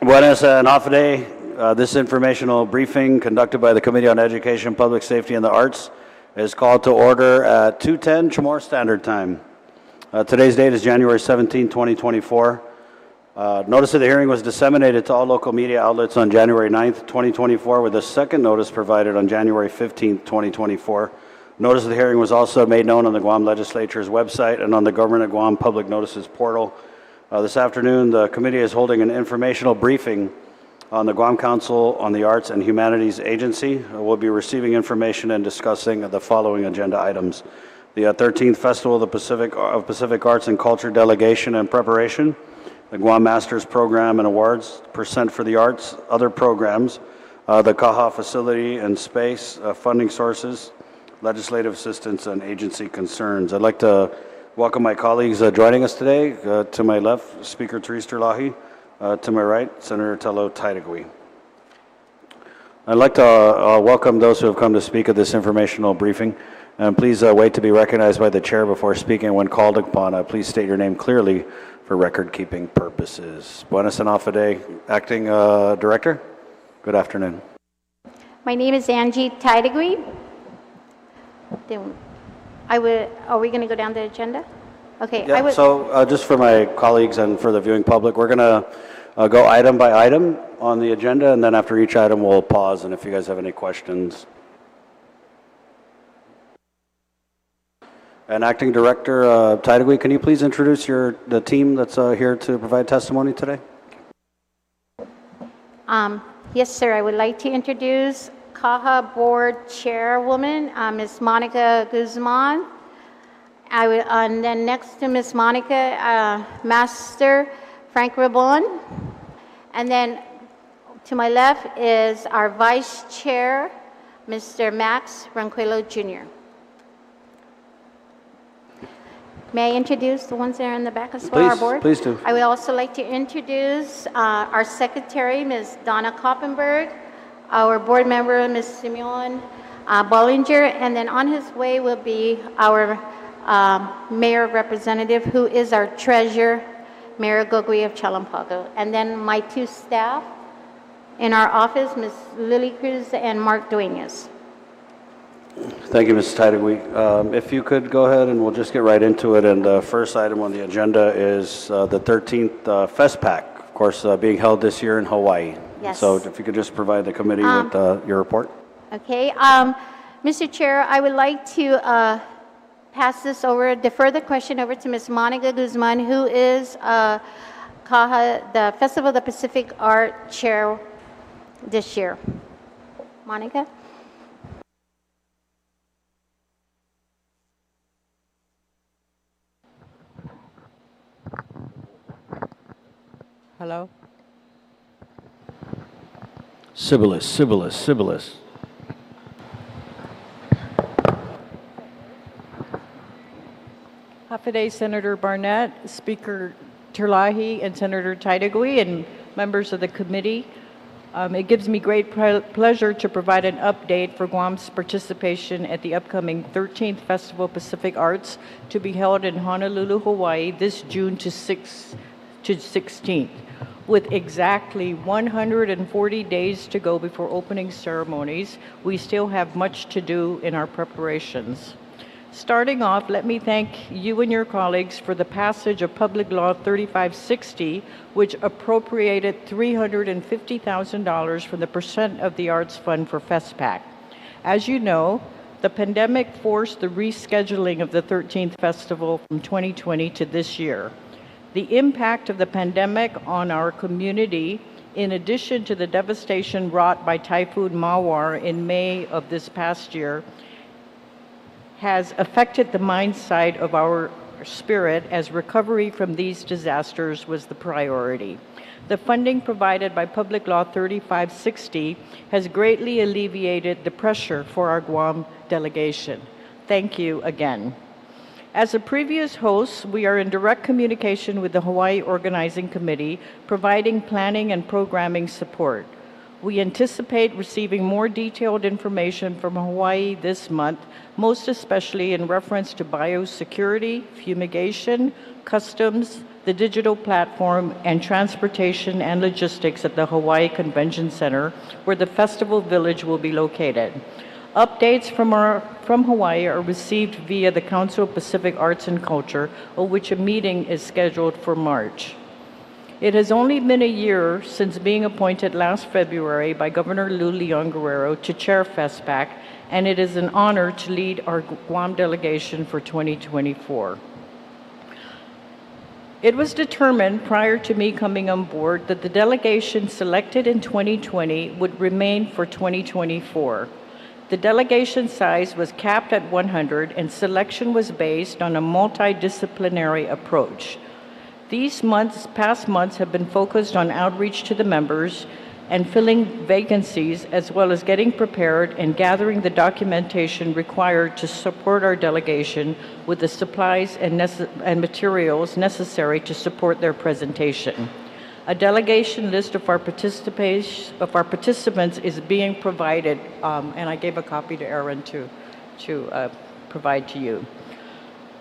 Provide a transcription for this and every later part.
Buenas noches. This informational briefing conducted by the Committee on Education, Public Safety, and the Arts is called to order at 2:10 Chamorro Standard Time. Today's date is January 17, 2024. Notice of the hearing was disseminated to all local media outlets on January 9th, 2024, with a second notice provided on January 15th, 2024. Notice of the hearing was also made known on the Guam Legislature's website and on the Government of Guam Public Notices portal. This afternoon, the committee is holding an informational briefing on the Guam Council on the Arts and Humanities Agency. We'll be receiving information and discussing the following agenda items: the 13th Festival of the Pacific Arts and Culture Delegation and Preparation, the Guam Masters Program and Awards, Percent for the Arts, other programs, the CAHA facility and space, funding sources, legislative assistance, and agency concerns. I'd like to welcome my colleagues joining us today. To my left, Speaker Therese Terlahi. To my right, Senator Tello Taitagui. I'd like to welcome those who have come to speak at this informational briefing. And please wait to be recognized by the chair before speaking. When called upon, please state your name clearly for record-keeping purposes. Buenas noches, Acting Director. Good afternoon. My name is Angie Taitagui. Are we going to go down the agenda? Okay. Yeah, so just for my colleagues and for the viewing public, we're going to go item by item on the agenda, and then after each item we'll pause, and if you guys have any questions. And Acting Director Taitagui, can you please introduce the team that's here to provide testimony today? Yes, sir. I would like to introduce CAHA Board Chairwoman, Ms. Monica Guzman. And then next to Ms. Monica, Master Frank Rabon. And then to my left is our Vice Chair, Mr. Max Ranquillo Jr. May I introduce the ones that are in the back as well, our board? Please do. I would also like to introduce our Secretary, Ms. Donna Koppenberg, our board member, Ms. Simeon Bollinger, and then on his way will be our Mayor Representative, who is our Treasurer, Mayor Gogui of Chalampago. And then my two staff in our office, Ms. Lily Cruz and Mark Duenas. Thank you, Ms. Taitagui. If you could go ahead and we'll just get right into it. And the first item on the agenda is the 13th FestPac, of course, being held this year in Hawaii. Yes. So if you could just provide the committee with your report. Okay. Mr. Chair, I would like to defer the question over to Ms. Monica Guzman, who is CAHA, the Festival of the Pacific Art Chair this year. Monica? Hello? Sibylis. Hafiday Senator Barnett, Speaker Terlahi, and Senator Taitagui, and members of the committee. It gives me great pleasure to provide an update for Guam's participation at the upcoming 13th Festival Pacific Arts to be held in Honolulu, Hawaii this June to 16th. With exactly 140 days to go before opening ceremonies, we still have much to do in our preparations. Starting off, let me thank you and your colleagues for the passage of Public Law 3560, which appropriated $350,000 from the Percent of the Arts Fund for FestPac. As you know, the pandemic forced the rescheduling of the 13th festival from 2020 to this year. The impact of the pandemic on our community, in addition to the devastation wrought by Typhoon Mawar in May of this past year, has affected the mindset of our spirit as recovery from these disasters was the priority. The funding provided by Public Law 3560 has greatly alleviated the pressure for our Guam delegation. Thank you again. As a previous host, we are in direct communication with the Hawaii Organizing Committee, providing planning and programming support. We anticipate receiving more detailed information from Hawaii this month, most especially in reference to biosecurity, fumigation, customs, the digital platform, and transportation and logistics at the Hawaii Convention Center, where the Festival Village will be located. Updates from Hawaii are received via the Council of Pacific Arts and Culture, of which a meeting is scheduled for March. It has only been a year since being appointed last February by Governor Lou Leon Guerrero to chair FestPac, and it is an honor to lead our Guam delegation for 2024. It was determined prior to me coming on board that the delegation selected in 2020 would remain for 2024. The delegation size was capped at 100, and selection was based on a multidisciplinary approach. These past months have been focused on outreach to the members and filling vacancies, as well as getting prepared and gathering the documentation required to support our delegation with the supplies and materials necessary to support their presentation. A delegation list of our participants is being provided, and I gave a copy to Aaron to provide to you.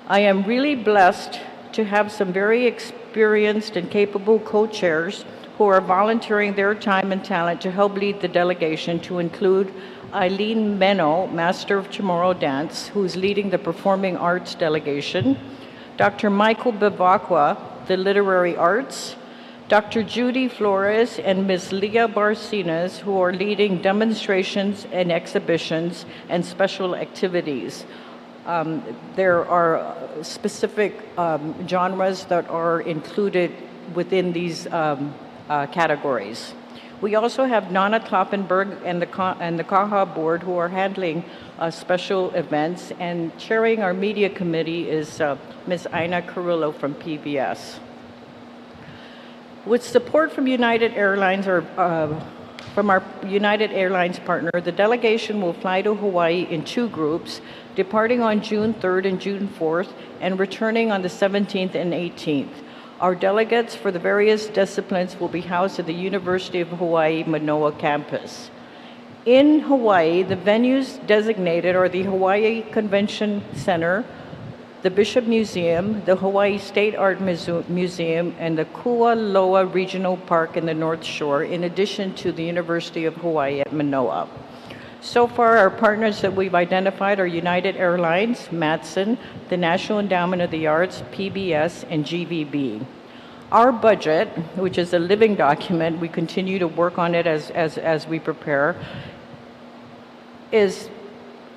I am really blessed to have some very experienced and capable co-chairs who are volunteering their time and talent to help lead the delegation, to include Eileen Meno, Master of Chamorro Dance, who is leading the Performing Arts delegation, Dr. Michael Bevacqua, the Literary Arts, Dr. Judy Flores and Ms. Leah Barcinas, who are leading demonstrations and exhibitions and special activities. There are specific genres that are included within these categories. We also have Nana Kloppenberg and the CAHA board, who are handling special events, and chairing our media committee is Ms. Aina Carrillo from PBS. With support from United Airlines, from our United Airlines partner, the delegation will fly to Hawaii in 2 groups, departing on June 3rd and June 4th, and returning on the 17th and 18th. Our delegates for the various disciplines will be housed at the University of Hawaii Manoa campus. In Hawaii, the venues designated are the Hawaii Convention Center, the Bishop Museum, the Hawaii State Art Museum, and the Kualoa Regional Park in the North Shore, in addition to the University of Hawaii at Manoa. So far, our partners that we've identified are United Airlines, Matson, the National Endowment of the Arts, PBS, and GVB. Our budget, which is a living document, we continue to work on it as we prepare, is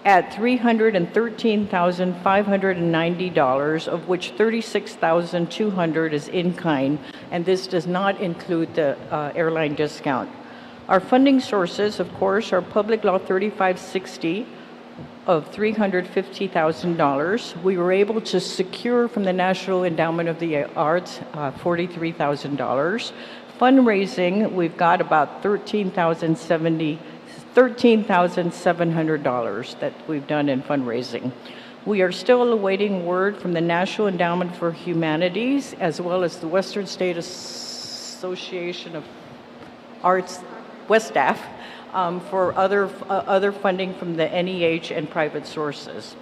at $313,590, of which $36,200 is in kind, and this does not include the airline discount. Our funding sources, of course, are Public Law 3560 of $350,000. We were able to secure from the National Endowment of the Arts $43,000. Fundraising, we've got about $13,700 that we've done in fundraising. We are still awaiting word from the National Endowment for Humanities, as well as the Western State Association of Arts, WESTAF, for other funding from the NEH and private sources.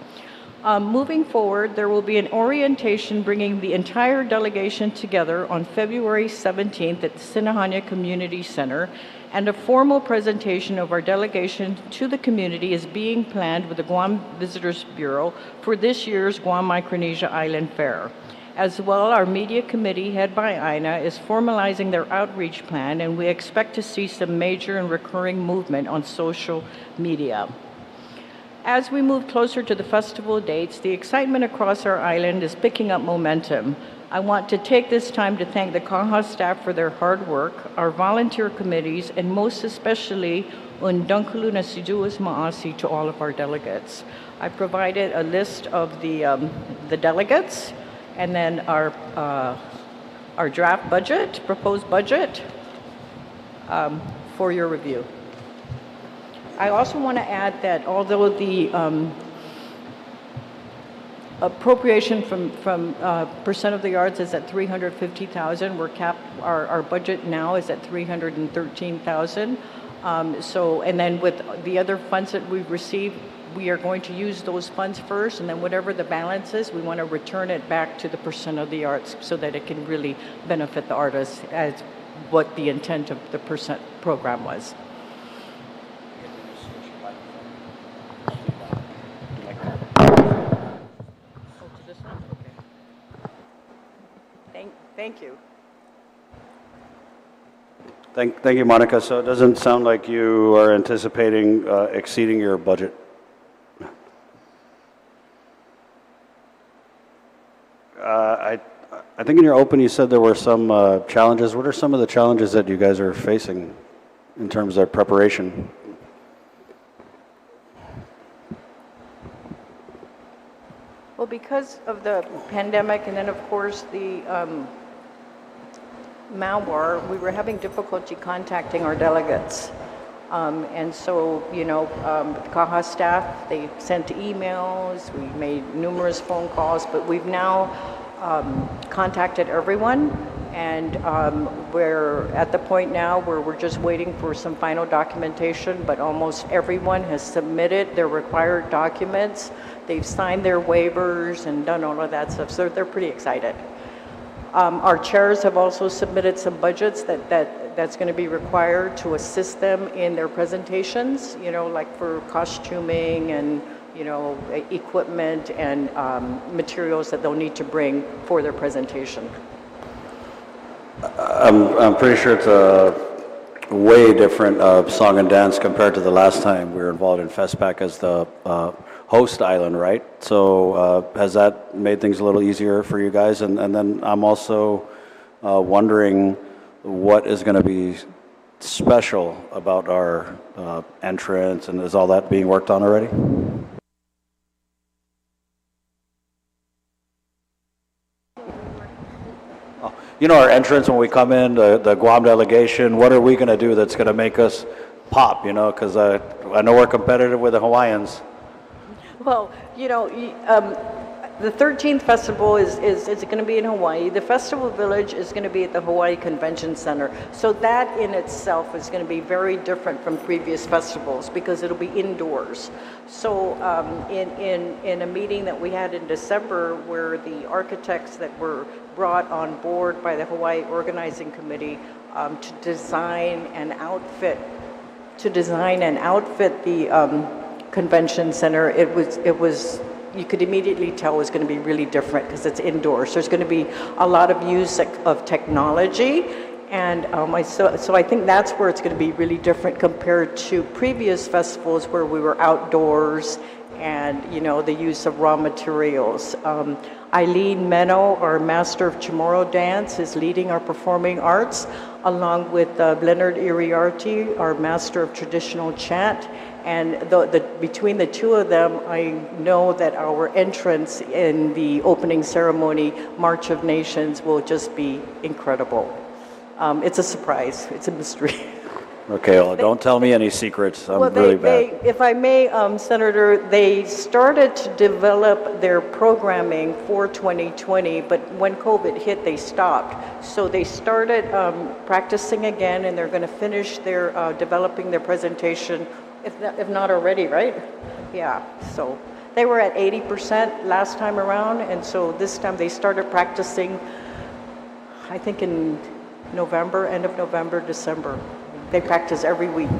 Moving forward, there will be an orientation bringing the entire delegation together on February 17th at the Sinahanya Community Center, and a formal presentation of our delegation to the community is being planned with the Guam Visitors Bureau for this year's Guam Micronesia Island Fair. As well, our media committee, head by Aina, is formalizing their outreach plan, and we expect to see some major and recurring movement on social media. As we move closer to the festival dates, the excitement across our island is picking up momentum. I want to take this time to thank the CAHA staff for their hard work, our volunteer committees, and most especially Undunkuluna Siduas Maasi to all of our delegates. I provided a list of the delegates, and then our draft budget, proposed budget, for your review. I also want to add that although the appropriation from percent of the arts is at $350,000, we're capped. Our budget now is at $313,000. And then with the other funds that we've received, we are going to use those funds first, and then whatever the balance is, we want to return it back to the percent of the arts so that it can really benefit the artists as what the intent of the percent program was. Thank you. Thank you, Monica. So it doesn't sound like you are anticipating exceeding your budget. I think in your open you said there were some challenges. What are some of the challenges that you guys are facing in terms of preparation? Well, because of the pandemic and then, of course, the malware, we were having difficulty contacting our delegates. And so, the CAHA staff, they sent emails, we made numerous phone calls, but we've now contacted everyone, and we're at the point now where we're just waiting for some final documentation, but almost everyone has submitted their required documents. They've signed their waivers and done all of that stuff, so they're pretty excited. Our chairs have also submitted some budgets that's going to be required to assist them in their presentations, like for costuming and, equipment and materials that they'll need to bring for their presentation. I'm pretty sure it's a way different song and dance compared to the last time we were involved in FestPac as the host island, right? So has that made things a little easier for you guys? And then I'm also wondering what is going to be special about our entrance, and is all that being worked on already? Our entrance when we come in, the Guam delegation, what are we going to do that's going to make us pop, because I know we're competitive with the Hawaiians. Well, the 13th festival is going to be in Hawaii. The festival village is going to be at the Hawaii Convention Center. So that in itself is going to be very different from previous festivals because it'll be indoors. So in a meeting that we had in December where the architects that were brought on board by the Hawaii Organizing Committee to design and outfit the convention center, it was you could immediately tell it was going to be really different because it's indoors. There's going to be a lot of use of technology, and so I think that's where it's going to be really different compared to previous festivals where we were outdoors and the use of raw materials. Eileen Meno, our Master of Chamorro Dance, is leading our performing arts, along with Leonard Iriarte, our Master of Traditional Chant. And between the two of them, I know that our entrance in the opening ceremony, March of Nations, will just be incredible. It's a surprise. It's a mystery. Okay, well, don't tell me any secrets. I'm really bad. If I may, Senator, they started to develop their programming for 2020, but when COVID hit, they stopped. So they started practicing again, and they're going to finish their developing their presentation, if not already, right? Yeah, so they were at 80% last time around, and so this time they started practicing, I think in November, end of November, December. They practice every week.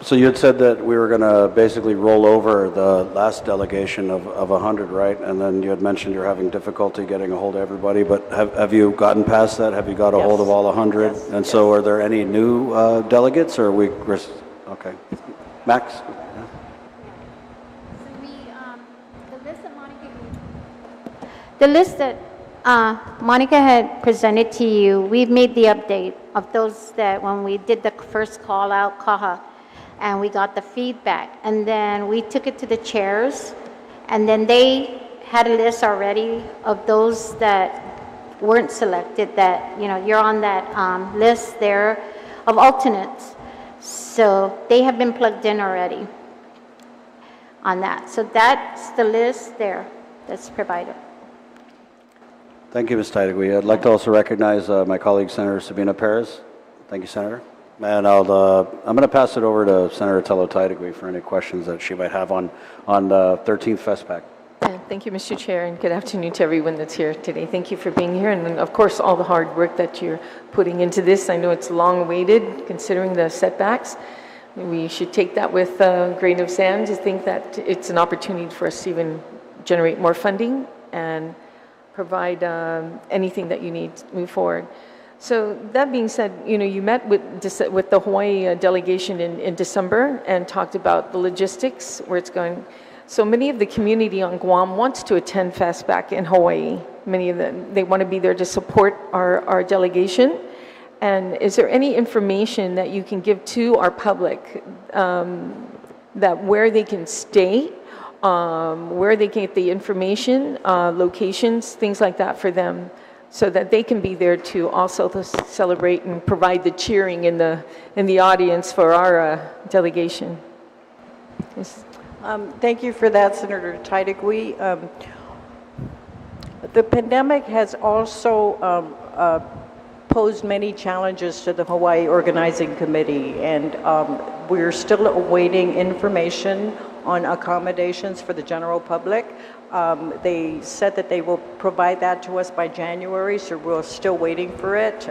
So you had said that we were going to basically roll over the last delegation of 100, right? And then you had mentioned you're having difficulty getting a hold of everybody, but have you gotten past that? Have you got a hold of all 100? Yes. And so are there any new delegates, or okay. Max? So the list that Monica had presented to you, we've made the update of those that when we did the first call out, CAHA, and we got the feedback. And then we took it to the chairs, and then they had a list already of those that weren't selected, that, you're on that list there of alternates. So they have been plugged in already on that. So that's the list there that's provided. Thank you, Ms. Titagui. I'd like to also recognize my colleague, Senator Sabina Perez. Thank you, Senator. And I'm going to pass it over to Senator Tello-Tydegui for any questions that she might have on the 13th FestPac. Thank you, Mr. Chair, and good afternoon to everyone that's here today. Thank you for being here, and of course, all the hard work that you're putting into this. I know it's long-awaited, considering the setbacks. We should take that with a grain of sand to think that it's an opportunity for us to even generate more funding and provide anything that you need to move forward. So that being said, you met with the Hawaii delegation in December and talked about the logistics, where it's going. So many of the community on Guam wants to attend FestPac in Hawaii. Many of them, they want to be there to support our delegation. And is there any information that you can give to our public that where they can stay, where they can get the information, locations, things like that for them, so that they can be there to also celebrate and provide the cheering in the audience for our delegation? Yes. Thank you for that, Senator Tydegui. The pandemic has also posed many challenges to the Hawaii Organizing Committee, and we're still awaiting information on accommodations for the general public. They said that they will provide that to us by January, so we're still waiting for it.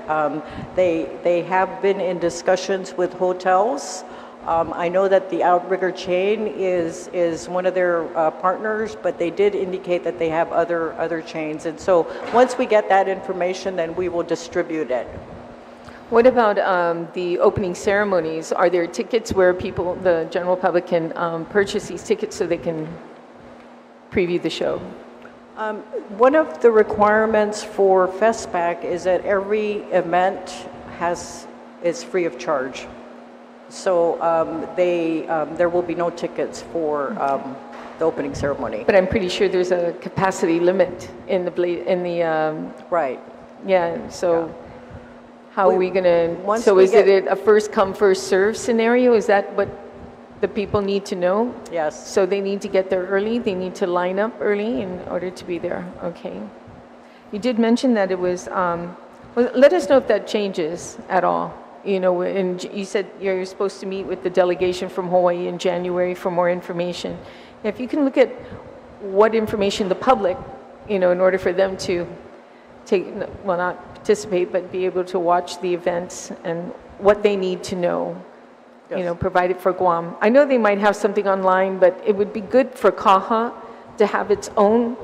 They have been in discussions with hotels. I know that the Outrigger chain is one of their partners, but they did indicate that they have other chains. And so once we get that information, then we will distribute it. What about the opening ceremonies? Are there tickets where people, the general public, can purchase these tickets so they can preview the show? One of the requirements for FestPac is that every event is free of charge. So there will be no tickets for the opening ceremony. But I'm pretty sure there's a capacity limit in the right. Yeah. So how are we going to? So is it a first come first serve scenario? Is that what the people need to know? Yes. So they need to get there early. They need to line up early in order to be there. Okay. You did mention that it was. Well, let us know if that changes at all. And you said you're supposed to meet with the delegation from Hawaii in January for more information. If you can look at what information the public, in order for them to not participate, but be able to watch the events and what they need to know, yes. Provided for Guam. I know they might have something online, but it would be good for CAHA to have its own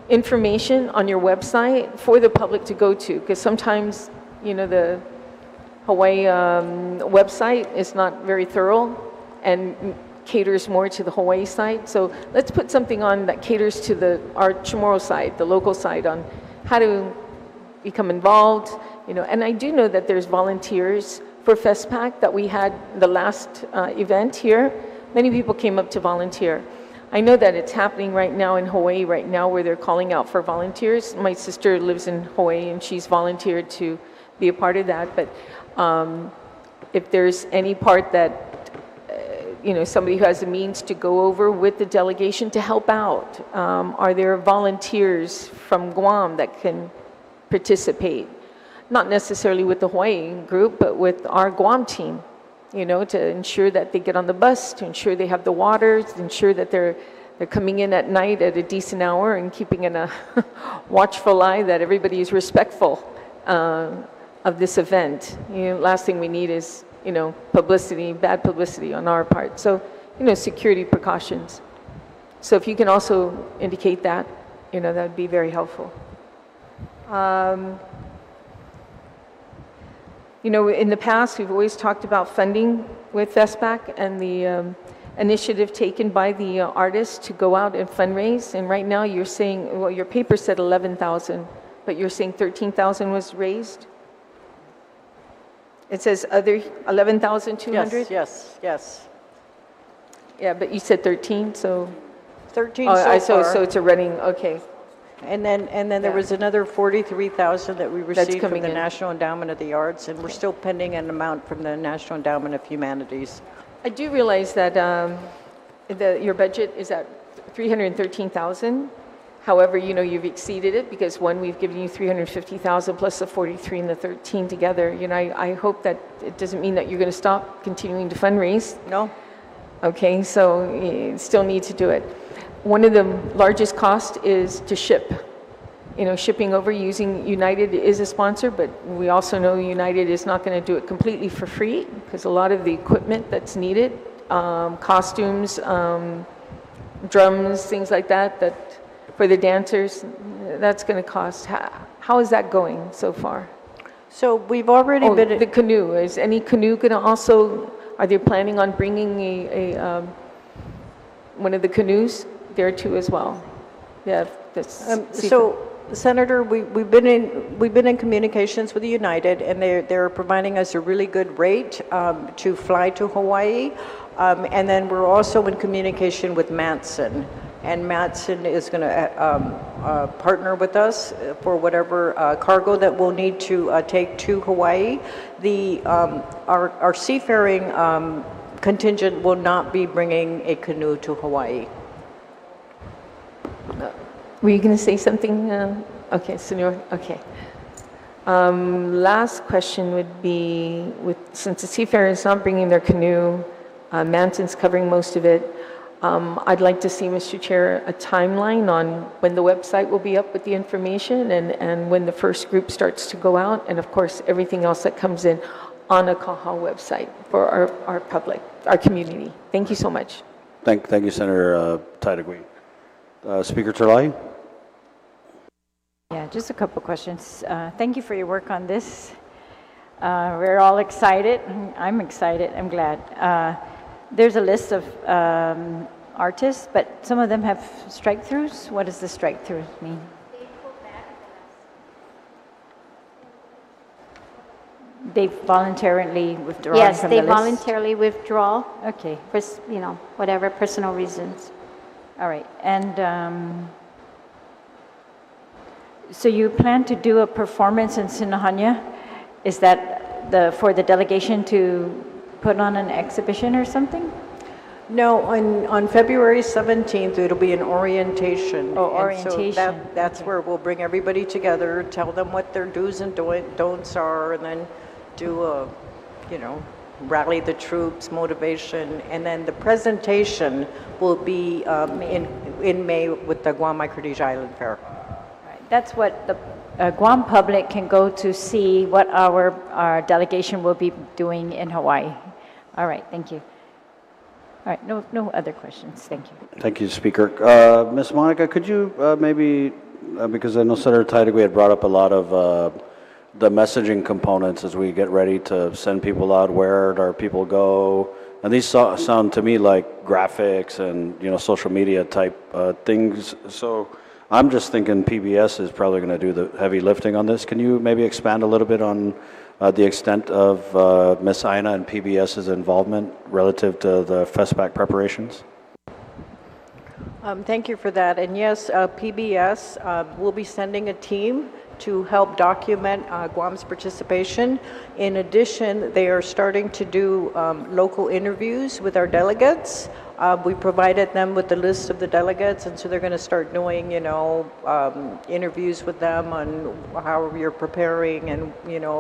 information on your website for the public to go to, because sometimes, the Hawaii website is not very thorough and caters more to the Hawaii side. So let's put something on that caters to our Chamorro side, the local side, on how to become involved. And I do know that there's volunteers for FestPac that we had the last event here. Many people came up to volunteer. I know that it's happening right now in Hawaii right now, where they're calling out for volunteers. My sister lives in Hawaii and she's volunteered to be a part of that. But if there's any part that, somebody who has the means to go over with the delegation to help out, are there volunteers from Guam that can participate? Not necessarily with the Hawaii group, but with our Guam team, to ensure that they get on the bus, to ensure they have the water, to ensure that they're coming in at night at a decent hour and keeping in a watchful eye that everybody is respectful of this event. Last thing we need is, publicity, bad publicity on our part. So, security precautions. So if you can also indicate that, that would be very helpful. In the past, we've always talked about funding with FestPac and the initiative taken by the artists to go out and fundraise. And right now you're saying, well, your paper said 11,000, but you're saying 13,000 was raised? It says other 11,200? Yes. Yeah, but you said 13, so 13 so it's a running, okay. And then there was another 43,000 that we received from the National Endowment of the Arts, and we're still pending an amount from the National Endowment of Humanities. I do realize that your budget is at 313,000. However, you've exceeded it because one, we've given you 350,000 plus the 43 and the 13 together. I hope that it doesn't mean that you're going to stop continuing to fundraise. No? Okay, so you still need to do it. One of the largest costs is to ship. Shipping over using United is a sponsor, but we also know United is not going to do it completely for free because a lot of the equipment that's needed, costumes, drums, things like that for the dancers, that's going to cost. How is that going so far? So we've already been... The canoe. Is any canoe going to also, are they planning on bringing one of the canoes there too as well? Yeah. So, Senator, we've been in communications with United, and they're providing us a really good rate to fly to Hawaii, and then we're also in communication with Matson, and Matson is going to partner with us for whatever cargo that we'll need to take to Hawaii. Our seafaring contingent will not be bringing a canoe to Hawaii. Were you going to say something? Okay, Senor. Okay. Last question would be, since the seafarers is not bringing their canoe, Manson's covering most of it, I'd like to see, Mr. Chair, a timeline on when the website will be up with the information and when the first group starts to go out, and of course everything else that comes in on a CAHA website for our public, our community. Thank you so much. Thank you, Senator Titagui. Speaker Terlahi? Yeah, just a couple questions. Thank you for your work on this. We're all excited. I'm excited. I'm glad. There's a list of artists, but some of them have strike-throughs. What does the strike-through mean? They voluntarily withdraw from the list? Yes, they voluntarily withdraw. Okay. For, whatever personal reasons. All right. And so you plan to do a performance in Sinahanya? Is that for the delegation to put on an exhibition or something? No, on February 17th, it'll be an orientation. Oh, And orientation. so that's where we'll bring everybody together, tell them what their do's and don'ts are, and then do a, rally the troops, motivation, and then the presentation will be in May with the Guam Masters Island Fair. Right. That's what the Guam public can go to see what our delegation will be doing in Hawaii. All right, thank you. All right, no other questions. Thank you. Thank you, Speaker. Ms. Monica, could you maybe, because I know Senator Titagui had brought up a lot of the messaging components as we get ready to send people out, where do our people go? And these sound to me like graphics and, social media type things. So I'm just thinking PBS is probably going to do the heavy lifting on this. Can you maybe expand a little bit on the extent of Ms. Aina and PBS's involvement relative to the FestPac preparations? Thank you for that. And yes, PBS will be sending a team to help document Guam's participation. In addition, they are starting to do local interviews with our delegates. We provided them with the list of the delegates, and so they're going to start doing, interviews with them on how you're preparing and,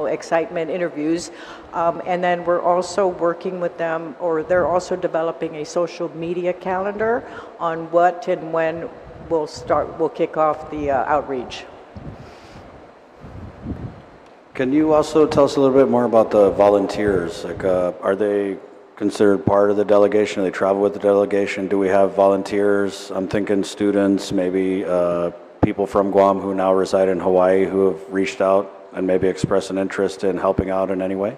excitement interviews. And then we're also working with them, or they're also developing a social media calendar on what and when we'll kick off the outreach. Can you also tell us a little bit more about the volunteers? Like, are they considered part of the delegation? Do they travel with the delegation? Do we have volunteers? I'm thinking students, maybe people from Guam who now reside in Hawaii who have reached out and maybe expressed an interest in helping out in any way?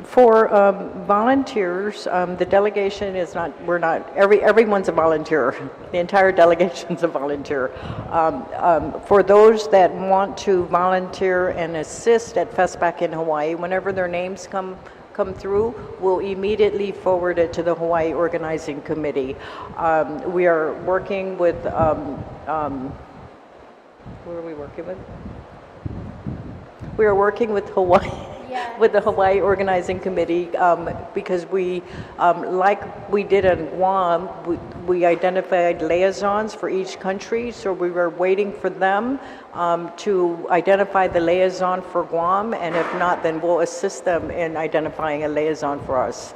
For volunteers, the delegation is not, everyone's a volunteer. The entire delegation's a volunteer. For those that want to volunteer and assist at FestPac in Hawaii, whenever their names come through, we'll immediately forward it to the Hawaii Organizing Committee. We are working with, who are we working with? We are working with Hawaii. with the Hawaii Organizing Committee, because we, like we did in Guam, we identified liaisons for each country, so we were waiting for them to identify the liaison for Guam, and if not, then we'll assist them in identifying a liaison for us.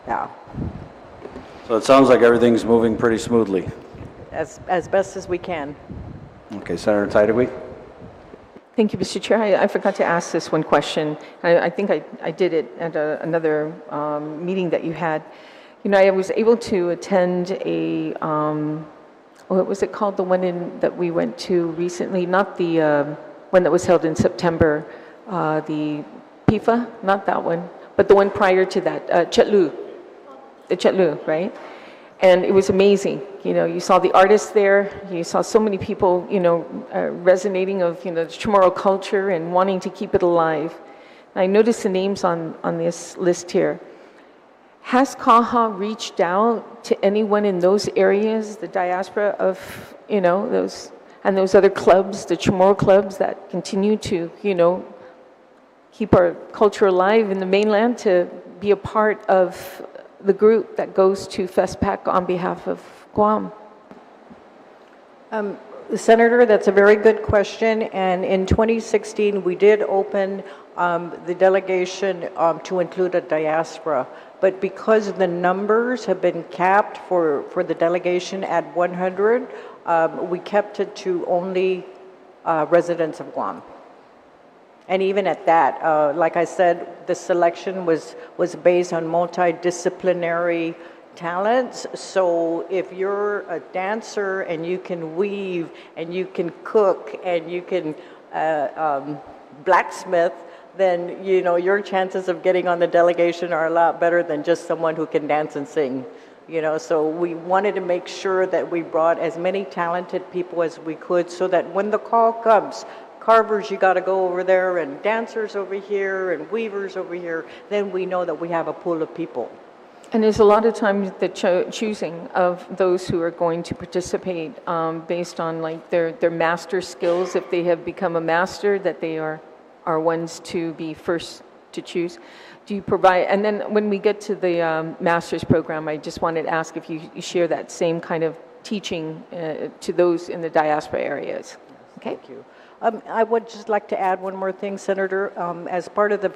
Yeah, So it sounds like everything's moving pretty smoothly. as best as we can. Okay, Senator Tydegui? Thank you, Mr. Chair. I forgot to ask this one question. I think I did it at another meeting that you had. You know, I was able to attend a, what was it called? The one that we went to recently, not the one that was held in September, the PIFA, not that one, but the one prior to that, Chetlu, the Chetlu, right? And it was amazing. You know, you saw the artists there. You saw so many people, you know, resonating of, you know, the Chamorro culture and wanting to keep it alive. And I noticed the names on this list here. Has CAHA reached out to anyone in those areas, the diaspora of, you know, those other clubs, the Chamorro clubs that continue to, you know, keep our culture alive in the mainland, to be a part of the group that goes to FestPac on behalf of Guam? Senator, that's a very good question, and in 2016, we did open the delegation to include a diaspora, but because the numbers have been capped for the delegation at 100, we kept it to only residents of Guam. And even at that, like I said, the selection was based on multidisciplinary talents. So if you're a dancer and you can weave and you can cook and you can blacksmith, then you know your chances of getting on the delegation are a lot better than just someone who can dance and sing. You know, so we wanted to make sure that we brought as many talented people as we could, so that when the call comes, carvers, you got to go over there, and dancers over here, and weavers over here, then we know that we have a pool of people. And there's a lot of times the choosing of those who are going to participate based on like their master skills. If they have become a master, that they are ones to be first to choose. Do you provide, and then when we get to the master's program, I just wanted to ask if you share that same kind of teaching to those in the diaspora areas. Okay. Thank you. I would just like to add one more thing, Senator. As part of the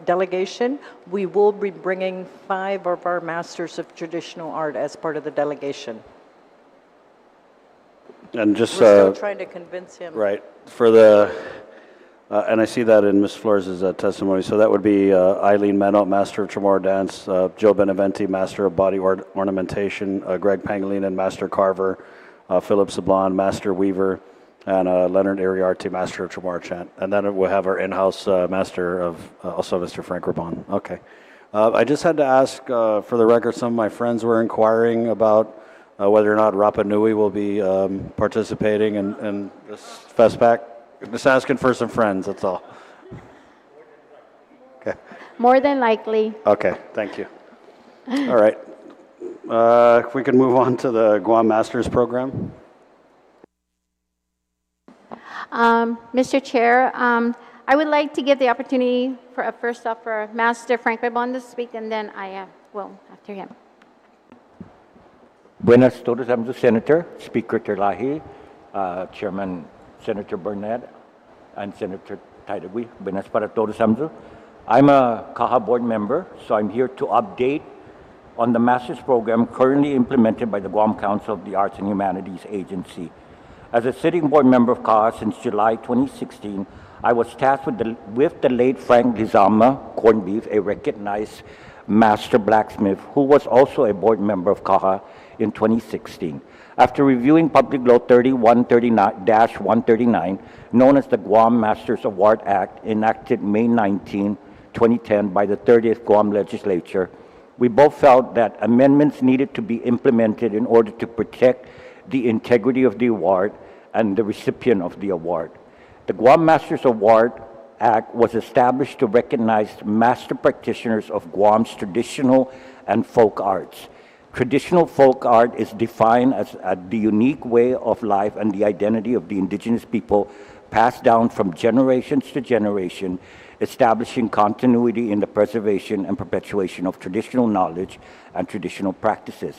delegation, we will be bringing 5 of our Masters of Traditional Art as part of the delegation. And just... We're still trying to convince him. Right. For the... and I see that in Ms. Flores' testimony. So that would be Eileen Meno, Master of Chamorro Dance, Joe Beneventi, Master of Body Ornamentation, Greg Pangilinan, Master Carver, Philip Sablon, Master Weaver, and Leonard Iriarte, Master of Chamorro Chant. And then we'll have our in-house Master of, also Mr. Frank Rabon. Okay. I just had to ask, for the record, some of my friends were inquiring about whether or not Rapa Nui will be participating in this FestPac. Just asking for some friends, that's all. Okay. More than likely. Okay, thank you. All right. If we can move on to the Guam Masters program. Mr. Chair, I would like to give the opportunity for first off for Master Frank Rabon to speak, and then I will after him. Buenas todos, I'm the Senator, Speaker Terlahi, Chairman Senator Barnett, and Senator Tydegui. Buenas para todos, Samzu. I'm a CAHA board member, so I'm here to update on the Master's program currently implemented by the Guam Council of the Arts and Humanities Agency. As a sitting board member of CAHA since July 2016, I was tasked with the late Frank Lizama Corned Beef, a recognized master blacksmith who was also a board member of CAHA in 2016. After reviewing Public Law 3139-139, known as the Guam Masters Award Act, enacted May 19, 2010 by the 30th Guam Legislature, we both felt that amendments needed to be implemented in order to protect the integrity of the award and the recipient of the award. The Guam Masters Award Act was established to recognize master practitioners of Guam's traditional and folk arts. Traditional folk art is defined as the unique way of life and the identity of the indigenous people passed down from generations to generation, establishing continuity in the preservation and perpetuation of traditional knowledge and traditional practices.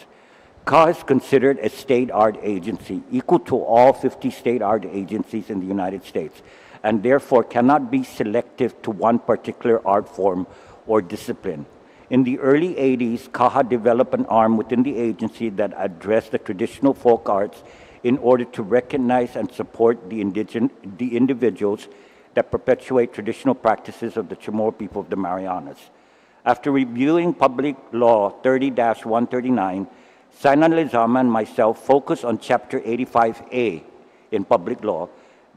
CAHA is considered a state art agency equal to all 50 state art agencies in the United States, and therefore cannot be selective to one particular art form or discipline. In the early 80s, CAHA developed an arm within the agency that addressed the traditional folk arts in order to recognize and support the individuals that perpetuate traditional practices of the Chamorro people of the Marianas. After reviewing Public Law 30-139, Sainan Lezama and myself focused on Chapter 85A in Public Law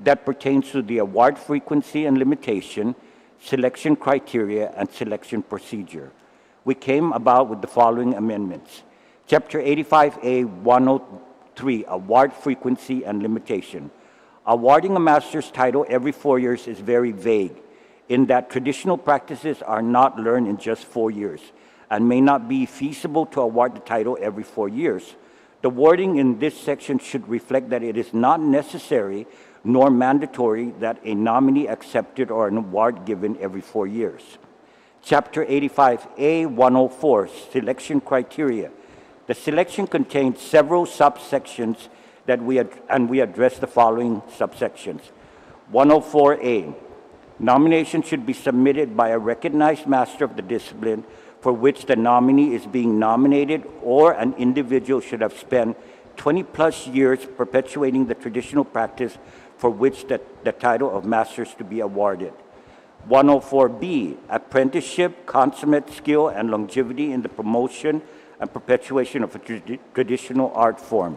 that pertains to the award frequency and limitation, selection criteria, and selection procedure. We came about with the following amendments. Chapter 85A 103, award frequency and limitation. Awarding a master's title every 4 years is very vague, in that traditional practices are not learned in just 4 years and may not be feasible to award the title every 4 years. The wording in this section should reflect that it is not necessary nor mandatory that a nominee accepted or an award given every 4 years. Chapter 85A 104, selection criteria. The selection contains several subsections that we address the following subsections. 104A, nomination should be submitted by a recognized master of the discipline for which the nominee is being nominated, or an individual should have spent 20 plus years perpetuating the traditional practice for which the title of master is to be awarded. 104B, apprenticeship, consummate skill, and longevity in the promotion and perpetuation of a traditional art form.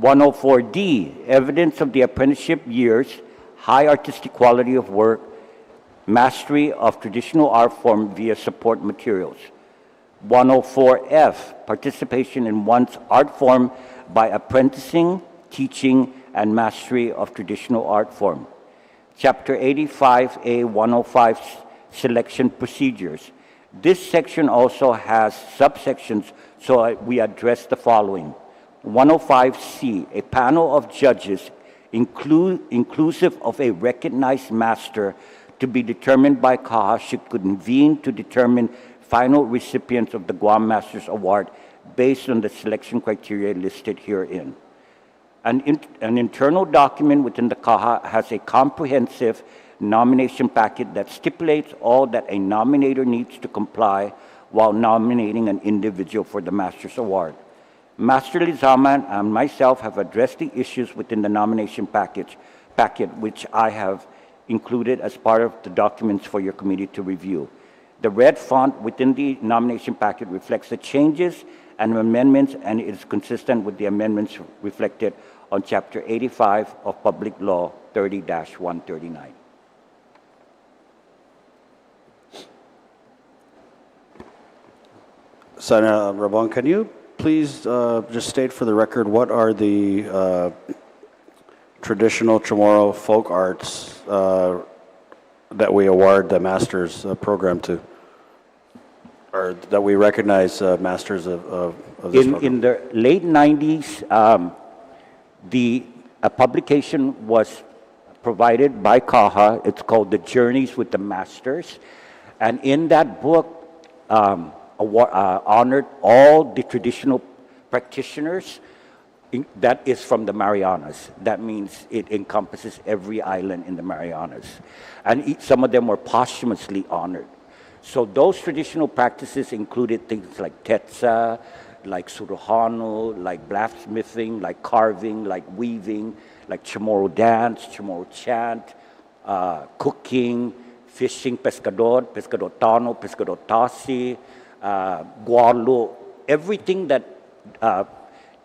104D, evidence of the apprenticeship years, high artistic quality of work, mastery of traditional art form via support materials. 104F, participation in one's art form by apprenticing, teaching, and mastery of traditional art form. Chapter 85A 105, selection procedures. This section also has subsections, so we address the following. 105C, a panel of judges inclusive of a recognized master to be determined by CAHA should convene to determine final recipients of the Guam Masters Award based on the selection criteria listed herein. An internal document within the CAHA has a comprehensive nomination packet that stipulates all that a nominator needs to comply while nominating an individual for the Masters Award. Master Lezama and myself have addressed the issues within the nomination packet, which I have included as part of the documents for your committee to review. The red font within the nomination packet reflects the changes and amendments, and it is consistent with the amendments reflected on Chapter 85 of Public Law 30-139. Senator Rabon, can you please just state for the record what are the traditional Chamorro folk arts that we award the Masters program to, or that we recognize Masters of this program? In the late 90s, a publication was provided by CAHA. It's called The Journeys with the Masters. And in that book, honored all the traditional practitioners that is from the Marianas. That means it encompasses every island in the Marianas. And some of them were posthumously honored. So those traditional practices included things like tetsa, like suruhano, like blacksmithing, like carving, like weaving, like Chamorro dance, Chamorro chant, cooking, fishing, pescador tano, pescador tasi, gualo, everything that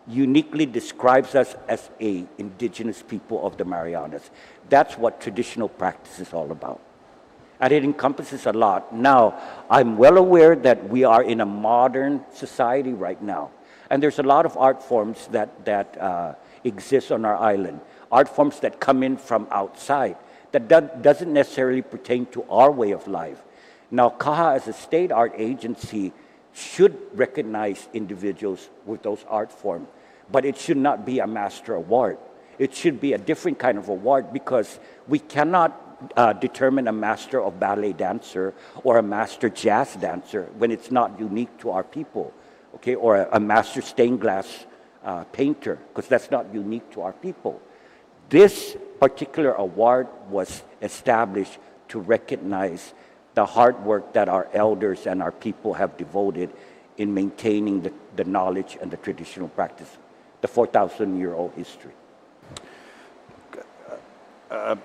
uniquely describes us as a indigenous people of the Marianas. That's what traditional practice is all about. And it encompasses a lot. Now, I'm well aware that we are in a modern society right now. And there's a lot of art forms that exist on our island. Art forms that come in from outside that doesn't necessarily pertain to our way of life. Now, CAHA as a state art agency should recognize individuals with those art forms, but it should not be a master award. It should be a different kind of award because we cannot determine a master of ballet dancer or a master jazz dancer when it's not unique to our people, okay? Or a master stained glass painter, because that's not unique to our people. This particular award was established to recognize the hard work that our elders and our people have devoted in maintaining the knowledge and the traditional practice, the 4,000-year-old history.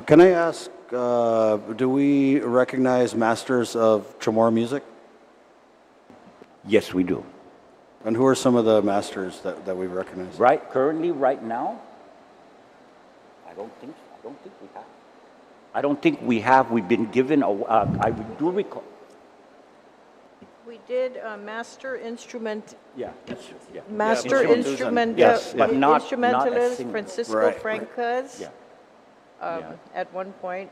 Can I ask, do we recognize masters of Chamorro music? Yes, we do. And who are some of the masters that we recognize? Currently, right now, I don't think we have. I don't think we have. We've been given I do recall. We did master instrument, Yeah, that's true. Yeah. master Yeah, instrument, yes, but not a instrumentalist singer. Francisco Right. Francas Yeah. at one point.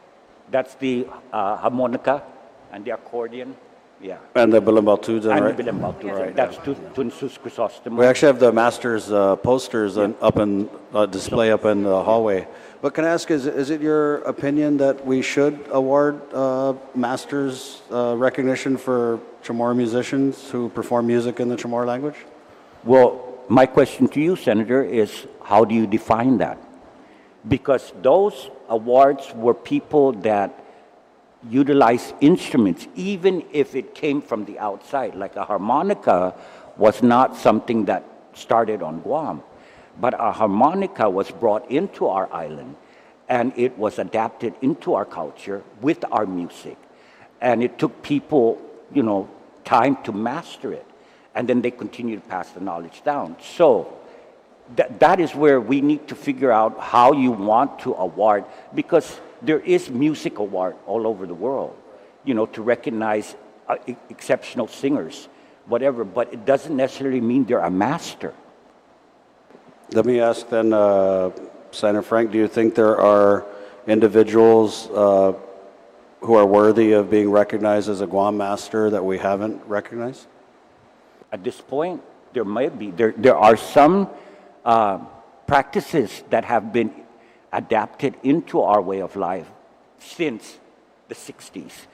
That's the harmonica and the accordion. Yeah. And the Bilimbaltudes, And right? the Bilimbaltudes. Right, That's Tunsus Chrysostomos. We actually have the masters posters up in display up in the hallway. But can I ask, is it your opinion that we should award masters recognition for Chamorro musicians who perform music in the Chamorro language? Well, my question to you, Senator, is how do you define that? Because those awards were people that utilize instruments, even if it came from the outside. Like a harmonica was not something that started on Guam, but a harmonica was brought into our island, and it was adapted into our culture with our music. And it took people, time to master it, and then they continue to pass the knowledge down. So that is where we need to figure out how you want to award, because there is music award all over the world, to recognize exceptional singers, whatever, but it doesn't necessarily mean they're a master. Let me ask then, Senator Frank, do you think there are individuals who are worthy of being recognized as a Guam Master that we haven't recognized? At this point, there might be. There are some practices that have been adapted into our way of life since the 60s.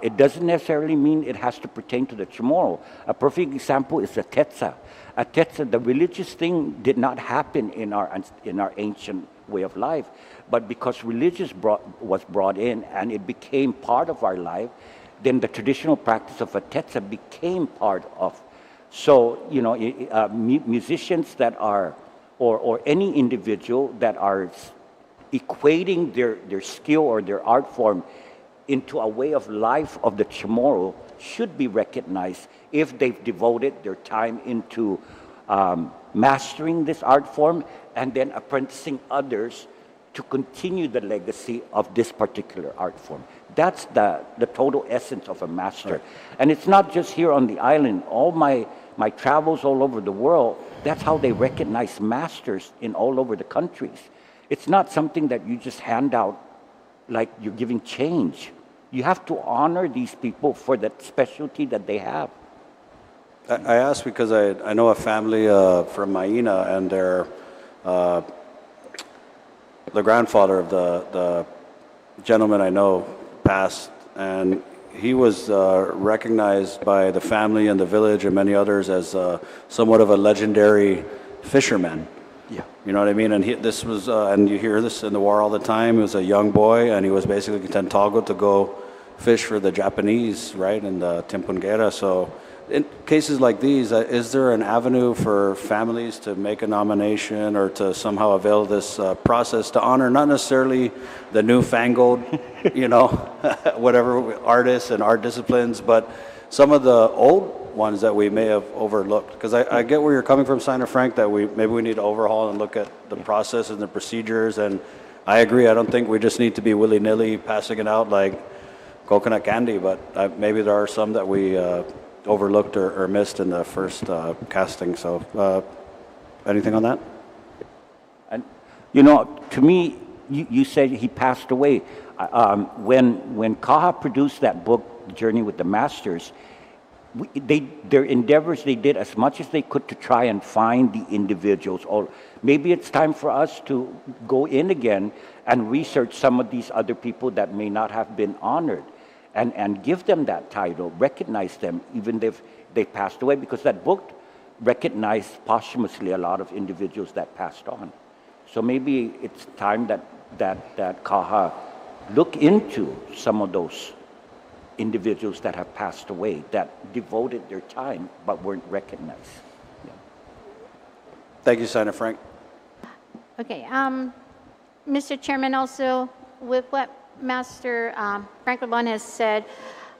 It doesn't necessarily mean it has to pertain to the Chamorro. A perfect example is the Tetsa. A Tetsa, the religious thing did not happen in our ancient way of life, but because religious was brought in and it became part of our life, then the traditional practice of a Tetsa became part of. So, musicians that are, or any individual that are equating their skill or their art form into a way of life of the Chamorro should be recognized if they've devoted their time into mastering this art form and then apprenticing others to continue the legacy of this particular art form. That's the total essence of a master. Right. And it's not just here on the island. All my travels all over the world, that's how they recognize masters in all over the countries. It's not something that you just hand out like you're giving change. You have to honor these people for the specialty that they have. I ask because I know a family from Maina, and their the grandfather of the gentleman I know passed, and he was recognized by the family and the village and many others as somewhat of a legendary fisherman. Yeah. You know what I mean? And this was, and you hear this in the war all the time. He was a young boy, and he was basically Tentago to go fish for the Japanese, right, in the Timpungera. So in cases like these, is there an avenue for families to make a nomination or to somehow avail this process to honor not necessarily the newfangled, whatever artists and art disciplines, but some of the old ones that we may have overlooked? Because I get where you're coming from, Senator Frank, that maybe we need to overhaul and look at the process and the procedures. And I agree. I don't think we just need to be willy-nilly passing it out like coconut candy, but maybe there are some that we overlooked or missed in the first casting. So anything on that? And, to me, you said he passed away. When CAHA produced that book, Journey with the Masters, their endeavors, they did as much as they could to try and find the individuals. Or maybe it's time for us to go in again and research some of these other people that may not have been honored, and give them that title, recognize them, even if they passed away, because that book recognized posthumously a lot of individuals that passed on. So maybe it's time that CAHA look into some of those individuals that have passed away, that devoted their time but weren't recognized. Yeah. Thank you, Senator Frank. Okay, Mr. Chairman, also with what Master Frank Lebon has said,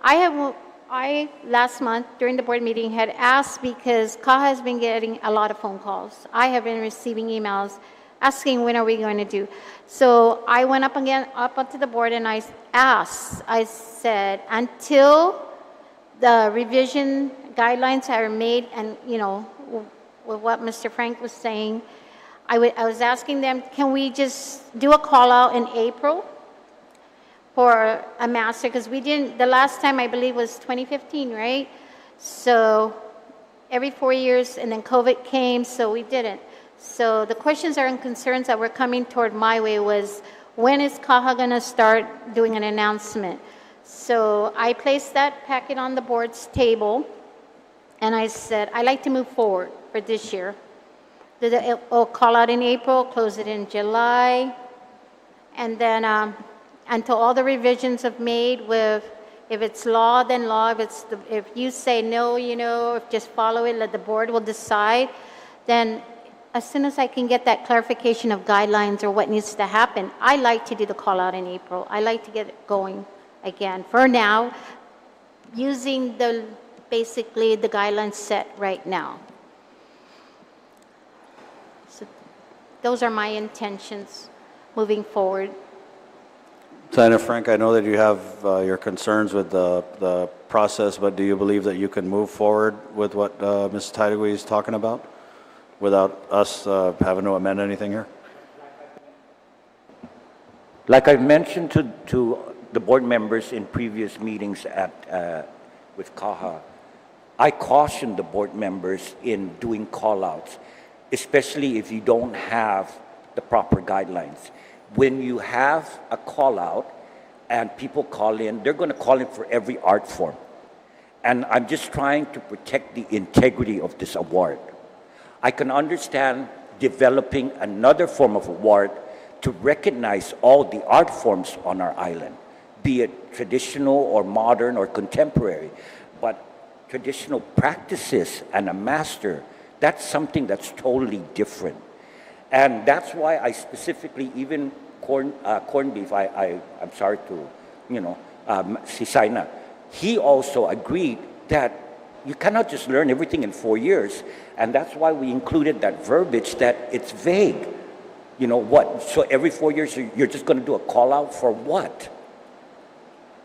I last month during the board meeting had asked, because CAHA has been getting a lot of phone calls. I have been receiving emails asking when are we going to do. So I went up onto the board and I asked, I said, until the revision guidelines are made, and with what Mr. Frank was saying, I was asking them, can we just do a call out in April for a master? Because we didn't, the last time I believe was 2015, right? So every 4 years, and then COVID came, so we didn't. So the questions and concerns that were coming toward my way was, when is CAHA going to start doing an announcement? So I placed that packet on the board's table, and I said, I'd like to move forward for this year. I'll call out in April, close it in July, and then until all the revisions are made with, if it's law, then law. If you say no, if just follow it, let the board will decide, then as soon as I can get that clarification of guidelines or what needs to happen, I like to do the call out in April. I like to get it going again. For now, using basically the guidelines set right now. So those are my intentions moving forward. Senator Frank, I know that you have your concerns with the process, but do you believe that you can move forward with what Ms. Tidegui is talking about without us having to amend anything here? Like I mentioned to the board members in previous meetings with CAHA, I caution the board members in doing call-outs, especially if you don't have the proper guidelines. When you have a call-out and people call in, they're going to call in for every art form. And I'm just trying to protect the integrity of this award. I can understand developing another form of award to recognize all the art forms on our island, be it traditional or modern or contemporary. But traditional practices and a master, that's something that's totally different. And that's why I specifically, even corned beef, I'm sorry to, Sisaina, he also agreed that you cannot just learn everything in 4 years. And that's why we included that verbiage that it's vague. What? So every 4 years, you're just going to do a call out for what?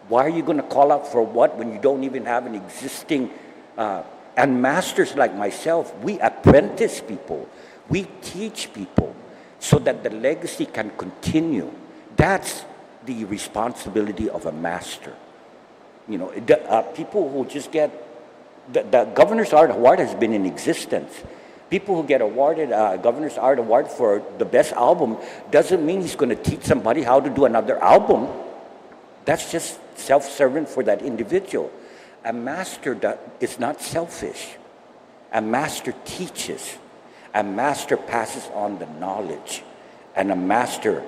Why are you going to call out for what when you don't even have an existing, and masters like myself, we apprentice people. We teach people so that the legacy can continue. That's the responsibility of a master. People who just get, the Governor's Art Award has been in existence. People who get awarded a Governor's Art Award for the best album doesn't mean he's going to teach somebody how to do another album. That's just self-serving for that individual. A master is not selfish. A master teaches. A master passes on the knowledge. And a master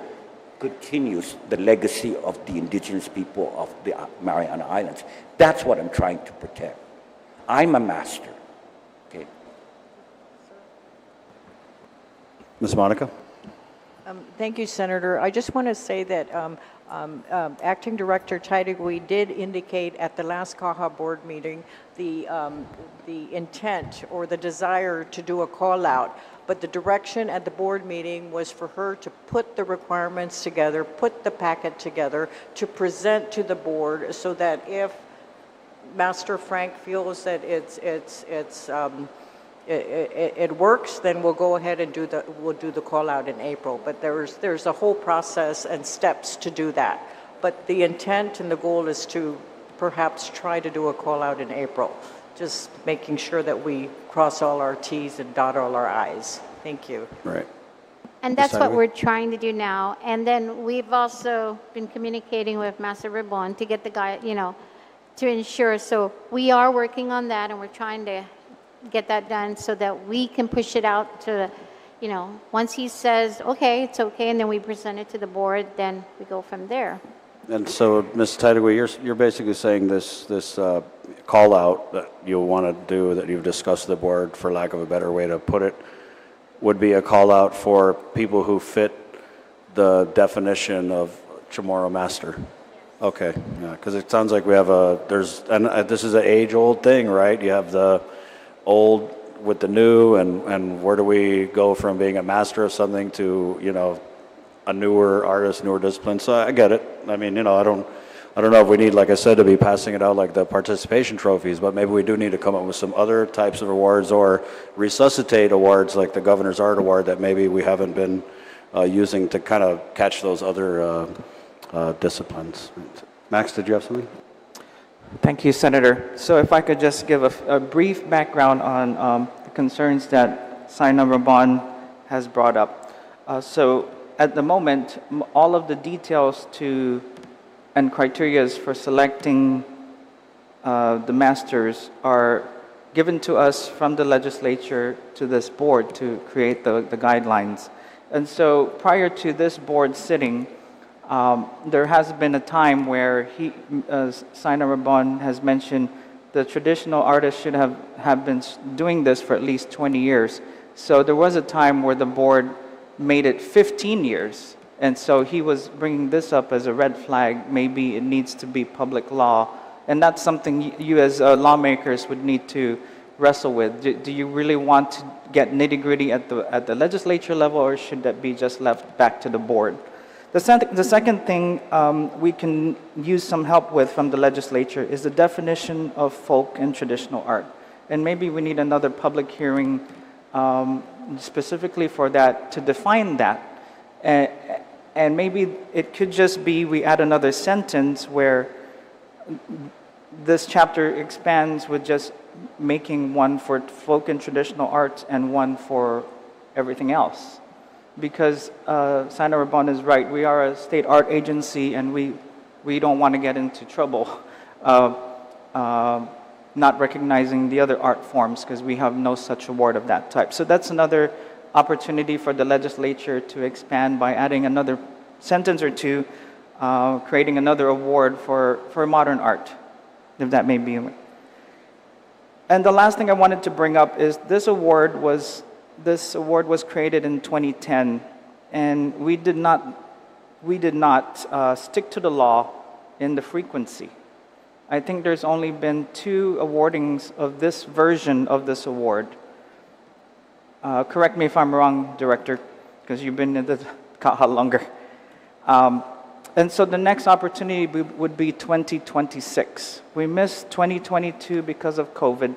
continues the legacy of the indigenous people of the Mariana Islands. That's what I'm trying to protect. I'm a master. Okay. Ms. Monica? Thank you, Senator. I just want to say that Acting Director Tidegui did indicate at the last CAHA board meeting the intent or the desire to do a call out, but the direction at the board meeting was for her to put the requirements together, put the packet together to present to the board, so that if Master Frank feels that it works, then we'll go ahead and do the call out in April. But there's a whole process and steps to do that. But the intent and the goal is to perhaps try to do a call out in April just making sure that we cross all our Ts and dot all our Is. Thank you. Right. And that's what Decided. we're trying to do now. And then we've also been communicating with Master Ribon to get the guy, to ensure. So we are working on that, and we're trying to get that done so that we can push it out to, once he says, okay, it's okay, and then we present it to the board, then we go from there. And so, Ms. Tidegui, you're basically saying this call out that you want to do, that you've discussed with the board, for lack of a better way to put it, would be a call out for people who fit the definition of Chamorro Master. Okay, yeah, because it sounds like we have this is an age-old thing, right? You have the old with the new, and where do we go from being a master of something to, a newer artist, newer discipline? So I get it. I mean, I don't know if we need, like I said, to be passing it out like the participation trophies, but maybe we do need to come up with some other types of awards or resuscitate awards like the Governor's Art Award that maybe we haven't been using to kind of catch those other disciplines. Max, did you have something? Thank you, Senator. So if I could just give a brief background on the concerns that Saina Rabon has brought up. So at the moment, all of the details and criteria for selecting the masters are given to us from the legislature to this board to create the guidelines. And so prior to this board sitting, there has been a time where Saina Rabon has mentioned the traditional artists should have been doing this for at least 20 years. So there was a time where the board made it 15 years. And so he was bringing this up as a red flag. Maybe it needs to be public law. And that's something you as lawmakers would need to wrestle with. Do you really want to get nitty-gritty at the legislature level, or should that be just left back to the board? The second thing we can use some help with from the legislature is the definition of folk and traditional art. And maybe we need another public hearing specifically for that, to define that. And maybe it could just be we add another sentence where this chapter expands with just making one for folk and traditional arts and one for everything else. Because Saina Rabon is right, we are a state art agency, and we don't want to get into trouble not recognizing the other art forms, because we have no such award of that type. So that's another opportunity for the legislature to expand by adding another sentence or two, creating another award for modern art, if that may be. And the last thing I wanted to bring up is this award was created in 2010, and we did not stick to the law in the frequency. I think there's only been 2 awardings of this version of this award. Correct me if I'm wrong, Director, because you've been in the CAHA longer. And so the next opportunity would be 2026. We missed 2022 because of COVID,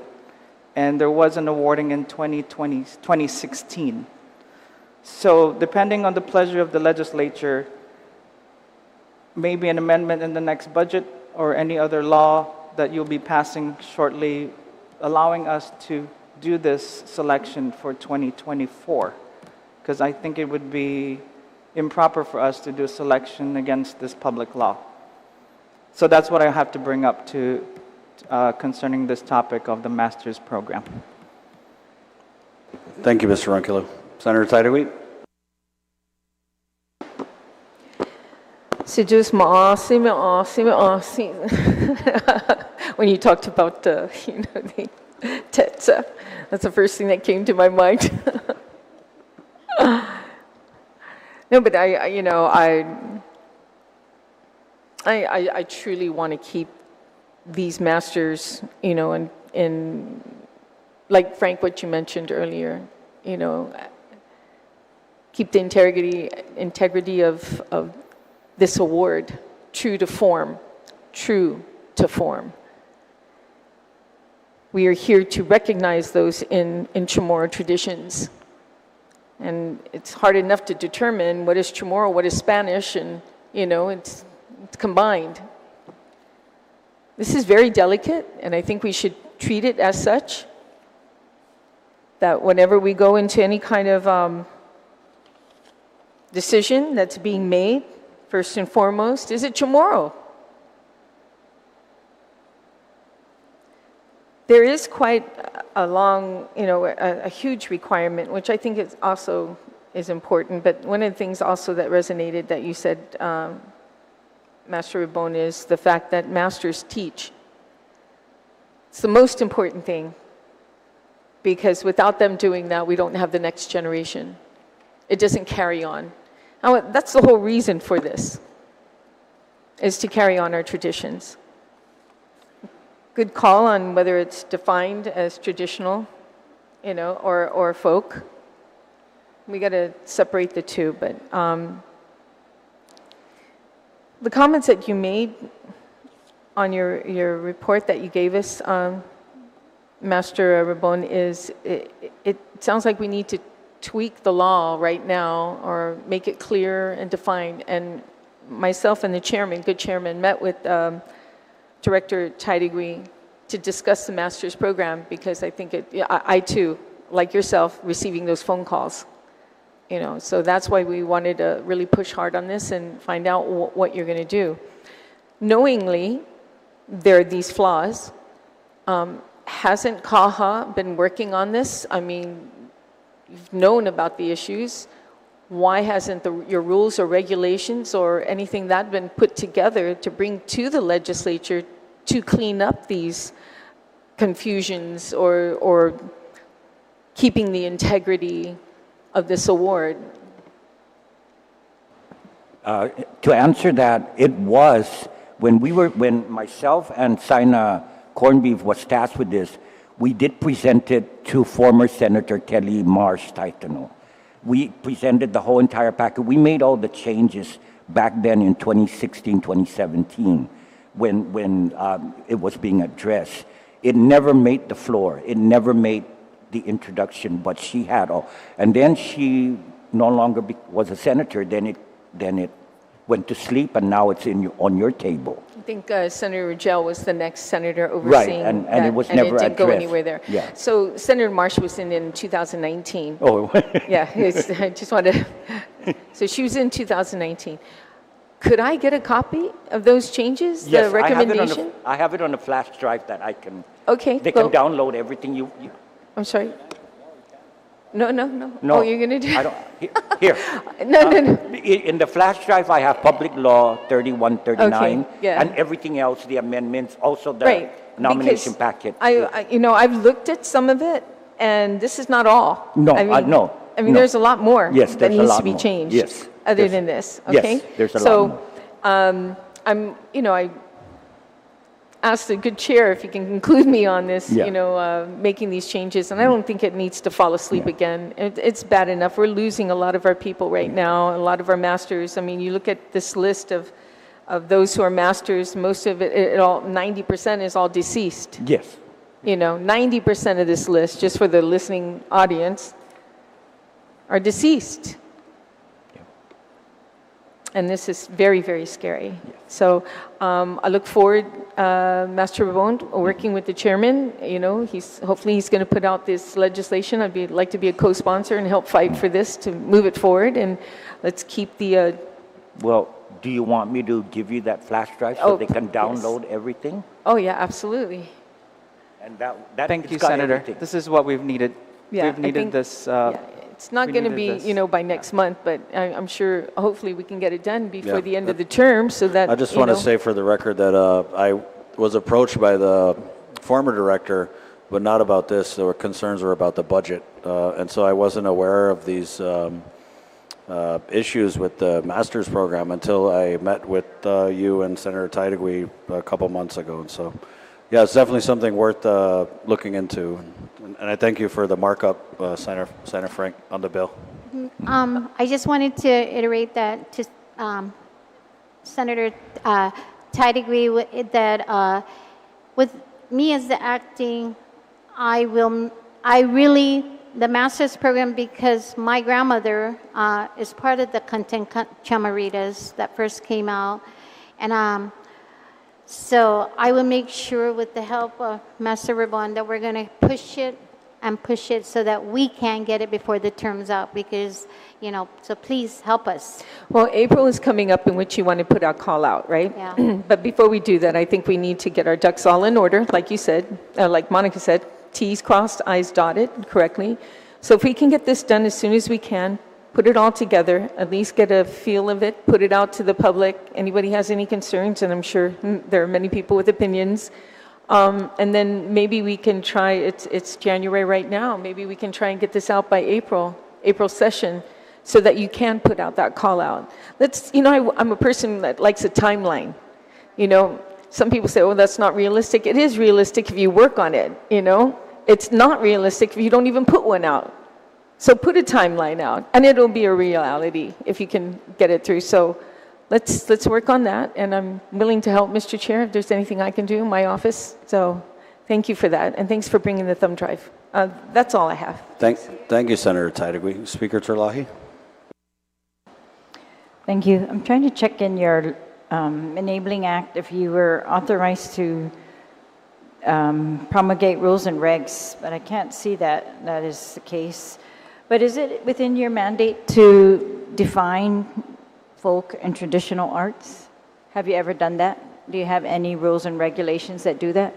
and there was an awarding in 2016. So depending on the pleasure of the legislature, maybe an amendment in the next budget or any other law that you'll be passing shortly, allowing us to do this selection for 2024. Because I think it would be improper for us to do a selection against this public law. So that's what I have to bring up to concerning this topic of the master's program. Thank you, Mr. Ronquillo. Senator Tidegui? When you talked about the TETSA, that's the first thing that came to my mind. No, but I truly want to keep these masters, in like Frank, what you mentioned earlier, keep the integrity of this award true to form. We are here to recognize those in Chamorro traditions. And it's hard enough to determine what is Chamorro, what is Spanish, and, it's combined. This is very delicate, and I think we should treat it as such. That whenever we go into any kind of decision that's being made, first and foremost, is it Chamorro? There is quite a long, a huge requirement, which I think is also is important. But one of the things also that resonated that you said, Master Rabon, is the fact that masters teach. It's the most important thing, because without them doing that, we don't have the next generation. It doesn't carry on. Now, that's the whole reason for this, is to carry on our traditions. Good call on whether it's defined as traditional, or folk. We got to separate the two, but the comments that you made on your report that you gave us, Master Rabon, is it sounds like we need to tweak the law right now or make it clear and defined. And myself and the chairman, good chairman, met with Director Taidegui to discuss the master's program, because I think I too, like yourself, receiving those phone calls. So that's why we wanted to really push hard on this and find out what you're going to do. Knowingly, there are these flaws. Hasn't CAHA been working on this? I mean, you've known about the issues. Why hasn't your rules or regulations or anything that been put together to bring to the legislature to clean up these confusions or keeping the integrity of this award? To answer that, it was when myself and Sina Corned Beef was tasked with this, we did present it to former Senator Kelly Marsh Taitano. We presented the whole entire packet. We made all the changes back then in 2016, 2017, when it was being addressed. It never made the floor. It never made the introduction, but she had all. And then she no longer was a senator. Then it went to sleep, and now it's on your table. I think Senator Ruggiero was the next senator overseeing and that, it was and never it didn't go addressed. anywhere there. Yeah. So Senator Marsh was in 2019. Oh. Yeah, I just wanted to. So she was in 2019. Could I get a copy of those changes, Yes, the recommendation? I have it on a flash drive that I can. Okay. They can download everything you. I'm sorry. No. No. Oh, you're going to do. I don't. Here. No. In the flash drive, I have Public Law 3139, Okay, yeah. and everything else, the amendments, also the Right. nomination because packet. I've looked at some of it, and this is not all. No, no. I mean, no. there's a lot more Yes, that there's a needs lot to be more. changed. Yes, Other yes. than this. Yes, Okay. there's a lot more. I asked the good chair if he can include me on this, Yeah. making these changes, and I don't think it needs to fall asleep again. It's bad enough. We're losing a lot of our people right now, a lot of our masters. I mean, you look at this list of those who are masters, most of it all, 90% is all deceased. Yes. 90% of this list, just for the listening audience, are deceased. And this is very, very scary. So I look forward, Master Rabon, working with the chairman. Hopefully he's going to put out this legislation. I'd like to be a co-sponsor and help fight for this to move it forward. And let's keep the. Well, do you want me to give you that flash drive so they can download everything? Oh yeah, absolutely. And that Thank it's you, got Senator. everything. This is what we've needed. Yeah, We've needed this. It's not we going to needed be, this. by next month, but I'm sure, hopefully, we can get it done before Yeah. the end of the term, so that I just want to say for the record that I was approached by the former director, but not about this. There were concerns were about the budget, and so I wasn't aware of these issues with the master's program until I met with you and Senator Taidegui a couple months ago. And so, yeah, it's definitely something worth looking into. And I thank you for the markup, Senator Frank, on the bill. I just wanted to iterate that to Senator Taidegui that with me as the acting, the master's program, because my grandmother is part of the content chamaritas that first came out, and So I will make sure with the help of Master Rebon that we're going to push it so that we can get it before the term's out because, so please help us. Well, April is coming up in which you want to put our call out, right? Yeah. But before we do that, I think we need to get our ducks all in order, like you said, like Monica said, T's crossed, I's dotted correctly. So if we can get this done as soon as we can, put it all together, at least get a feel of it, put it out to the public. Anybody has any concerns, and I'm sure there are many people with opinions. And then maybe we can try, it's January right now, maybe we can try and get this out by April session, so that you can put out that call out. I'm a person that likes a timeline. Some people say, oh, that's not realistic. It is realistic if you work on it, It's not realistic if you don't even put one out. So put a timeline out, and it'll be a reality if you can get it through. So let's work on that, and I'm willing to help, Mr. Chair, if there's anything I can do in my office. So thank you for that, and thanks for bringing the thumb drive. That's all I have. Thank you, Senator Titagui. Speaker Terlahi. Thank you. I'm trying to check in your Enabling Act if you were authorized to promulgate rules and regs, but I can't see that that is the case. But is it within your mandate to define folk and traditional arts? Have you ever done that? Do you have any rules and regulations that do that?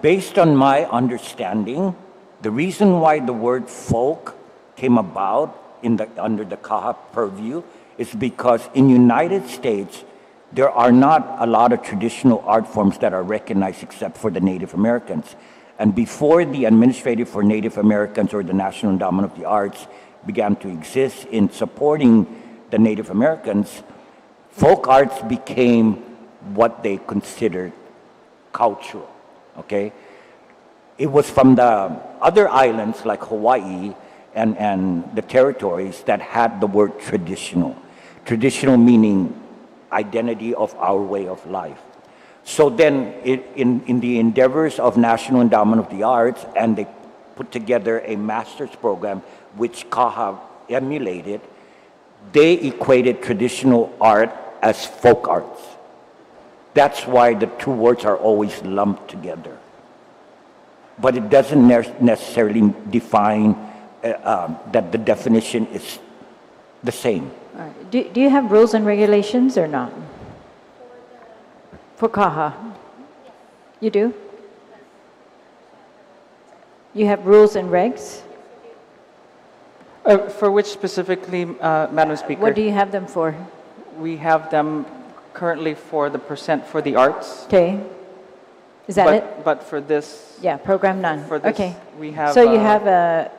Based on my understanding, the reason why the word folk came about under the CAHA purview is because in United States, there are not a lot of traditional art forms that are recognized except for the Native Americans. And before the Administrative for Native Americans or the National Endowment of the Arts began to exist in supporting the Native Americans, folk arts became what they considered cultural, okay? It was from the other islands like Hawaii and the territories that had the word traditional. Traditional meaning identity of our way of life. So then in the endeavors of National Endowment of the Arts, and they put together a master's program which CAHA emulated, they equated traditional art as folk arts. That's why the two words are always lumped together. But it doesn't necessarily define that the definition is the same. All right. Do you have rules and regulations or not? For CAHA? You do? You have rules and regs? For which specifically, Madam Speaker? What do you have them for? We have them currently for the percent for the arts. Okay. Is that it? But for this, Yeah, program none. for this, Okay. we have So you have a,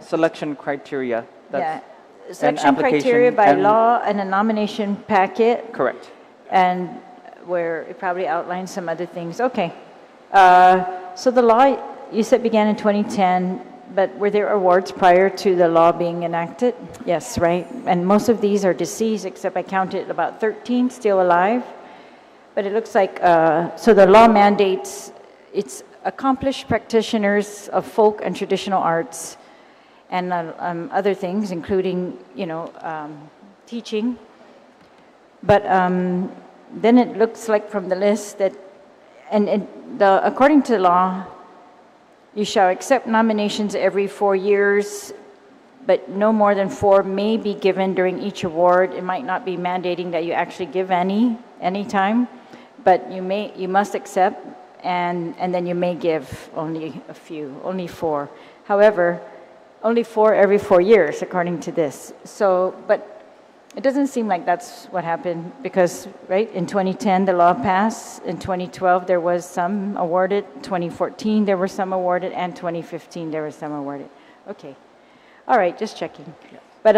selection criteria. yeah, That's selection application criteria by and- law and a nomination packet, correct. and where it probably outlines some other things. Okay. So the law, you said began in 2010, but were there awards prior to the law being enacted? Yes, right? And most of these are deceased, except I counted about 13 still alive. But it looks like, so the law mandates, it's accomplished practitioners of folk and traditional arts and other things, including, teaching. But then it looks like from the list that, according to the law, you shall accept nominations every 4 years, but no more than 4 may be given during each award. It might not be mandating that you actually give any time, but you must accept, and then you may give only a few, only 4. However, only 4 every 4 years, according to this. So, but it doesn't seem like that's what happened because, right, in 2010, the law passed. In 2012, there was some awarded. 2014, there were some awarded. And 2015, there were some awarded. Okay. All right, just checking. Yeah. But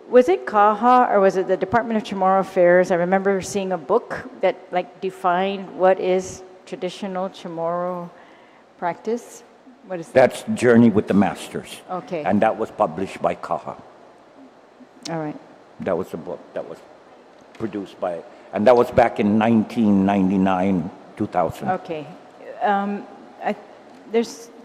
was it CAHA or was it the Department of Chamorro Affairs? I remember seeing a book that, defined what is traditional Chamorro practice. What is that? That's Journey with the Masters. Okay. And that was published by CAHA. All right. That was a book that was produced by, and that was back in 1999, 2000. Okay.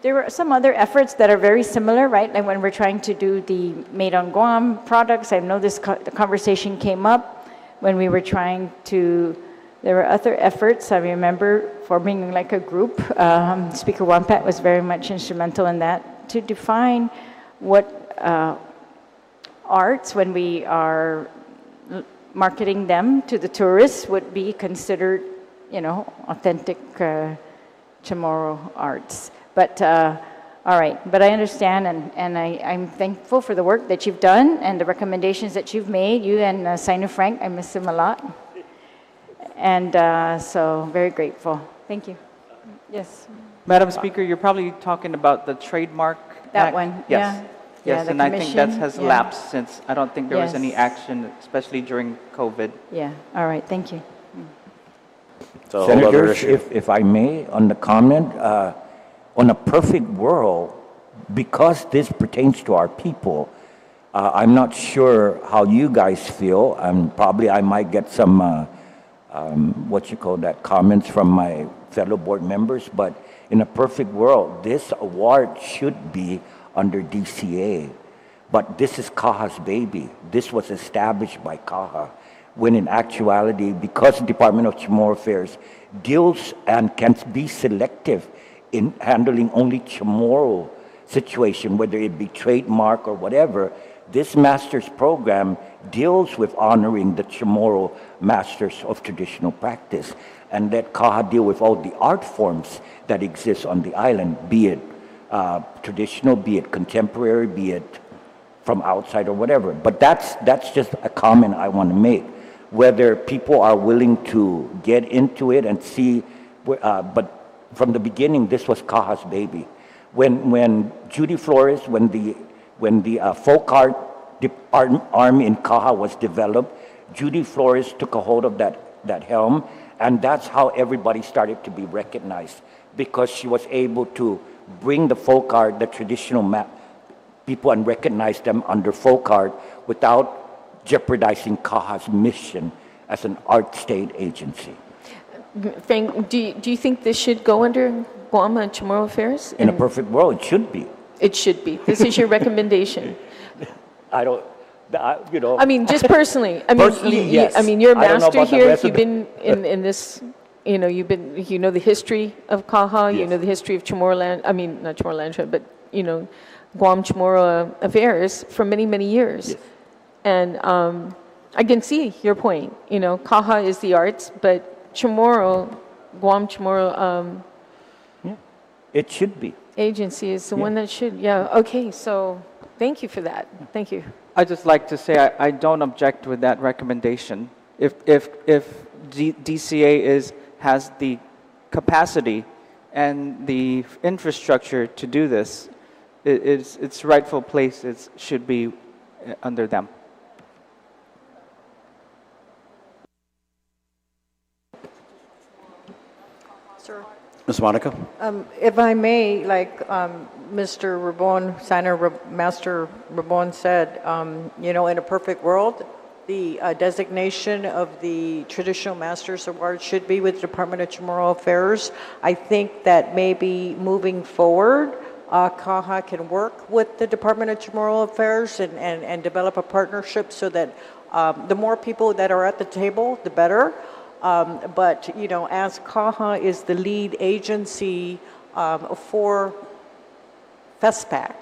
There were some other efforts that are very similar, right? Like when we're trying to do the Made on Guam products, I know the conversation came up, when we were trying to, there were other efforts. I remember forming like a group. Speaker Wampat was very much instrumental in that, to define what arts, when we are marketing them to the tourists, would be considered, you know, authentic Chamorro arts. But all right, but I understand, and I'm thankful for the work that you've done and the recommendations that you've made, you and Sino Frank. I miss him a lot. And so very grateful. Thank you. Yes. Madam Speaker, you're probably talking about the trademark That act? one, Yes. yeah. Yes, the and I think that commission, has yeah. lapsed since I don't think there was any Yes. action, especially during COVID. Yeah, all right, thank you. It's a whole other Senators, issue. if I may, on the comment, on a perfect world, because this pertains to our people, I'm not sure how you guys feel, and probably I might get some, comments from my fellow board members, but in a perfect world, this award should be under DCA. But this is CAHA's baby. This was established by CAHA, when in actuality, because the Department of Chamorro Affairs deals and can be selective in handling only Chamorro situation, whether it be trademark or whatever, this master's program deals with honoring the Chamorro masters of traditional practice, and let CAHA deal with all the art forms that exist on the island, be it traditional, be it contemporary, be it from outside or whatever. But that's just a comment I want to make. Whether people are willing to get into it and see, but from the beginning, this was CAHA's baby. When Judy Flores, when the folk art arm in CAHA was developed, Judy Flores took a hold of that helm, and that's how everybody started to be recognized, because she was able to bring the folk art, the traditional people, and recognize them under folk art without jeopardizing CAHA's mission as an art state agency. Frank, do you think this should go under Guam Chamorro Affairs? In a perfect world, it should be. It should be. This is your recommendation. I don't, you know. I mean, just personally. I mean, Personally, yes. I mean, you're a I don't know master about the here. rest of You've been in this. You know, you know the history of CAHA. You Yes. know the history of Chamorroland. I mean, not Chamorroland, but you know, Guam Chamorro Affairs for many, many years. Yes. And I can see your point. You know, CAHA is the arts, but Chamorro, Guam Chamorro It should be. agency is the Yeah. one that should. Yeah. Okay. So thank you for that. Thank you. I'd just like to say I don't object with that recommendation. If DCA has the capacity and the infrastructure to do this, its rightful place should be under them. Sir. Ms. Monica? If I may, like Mr. Rabon, Master Rabon said, you know, in a perfect world, the designation of the Traditional Masters Award should be with the Department of Chamorro Affairs. I think that maybe moving forward, CAHA can work with the Department of Chamorro Affairs and develop a partnership so that the more people that are at the table, the better. But, you know, as CAHA is the lead agency for FestPac,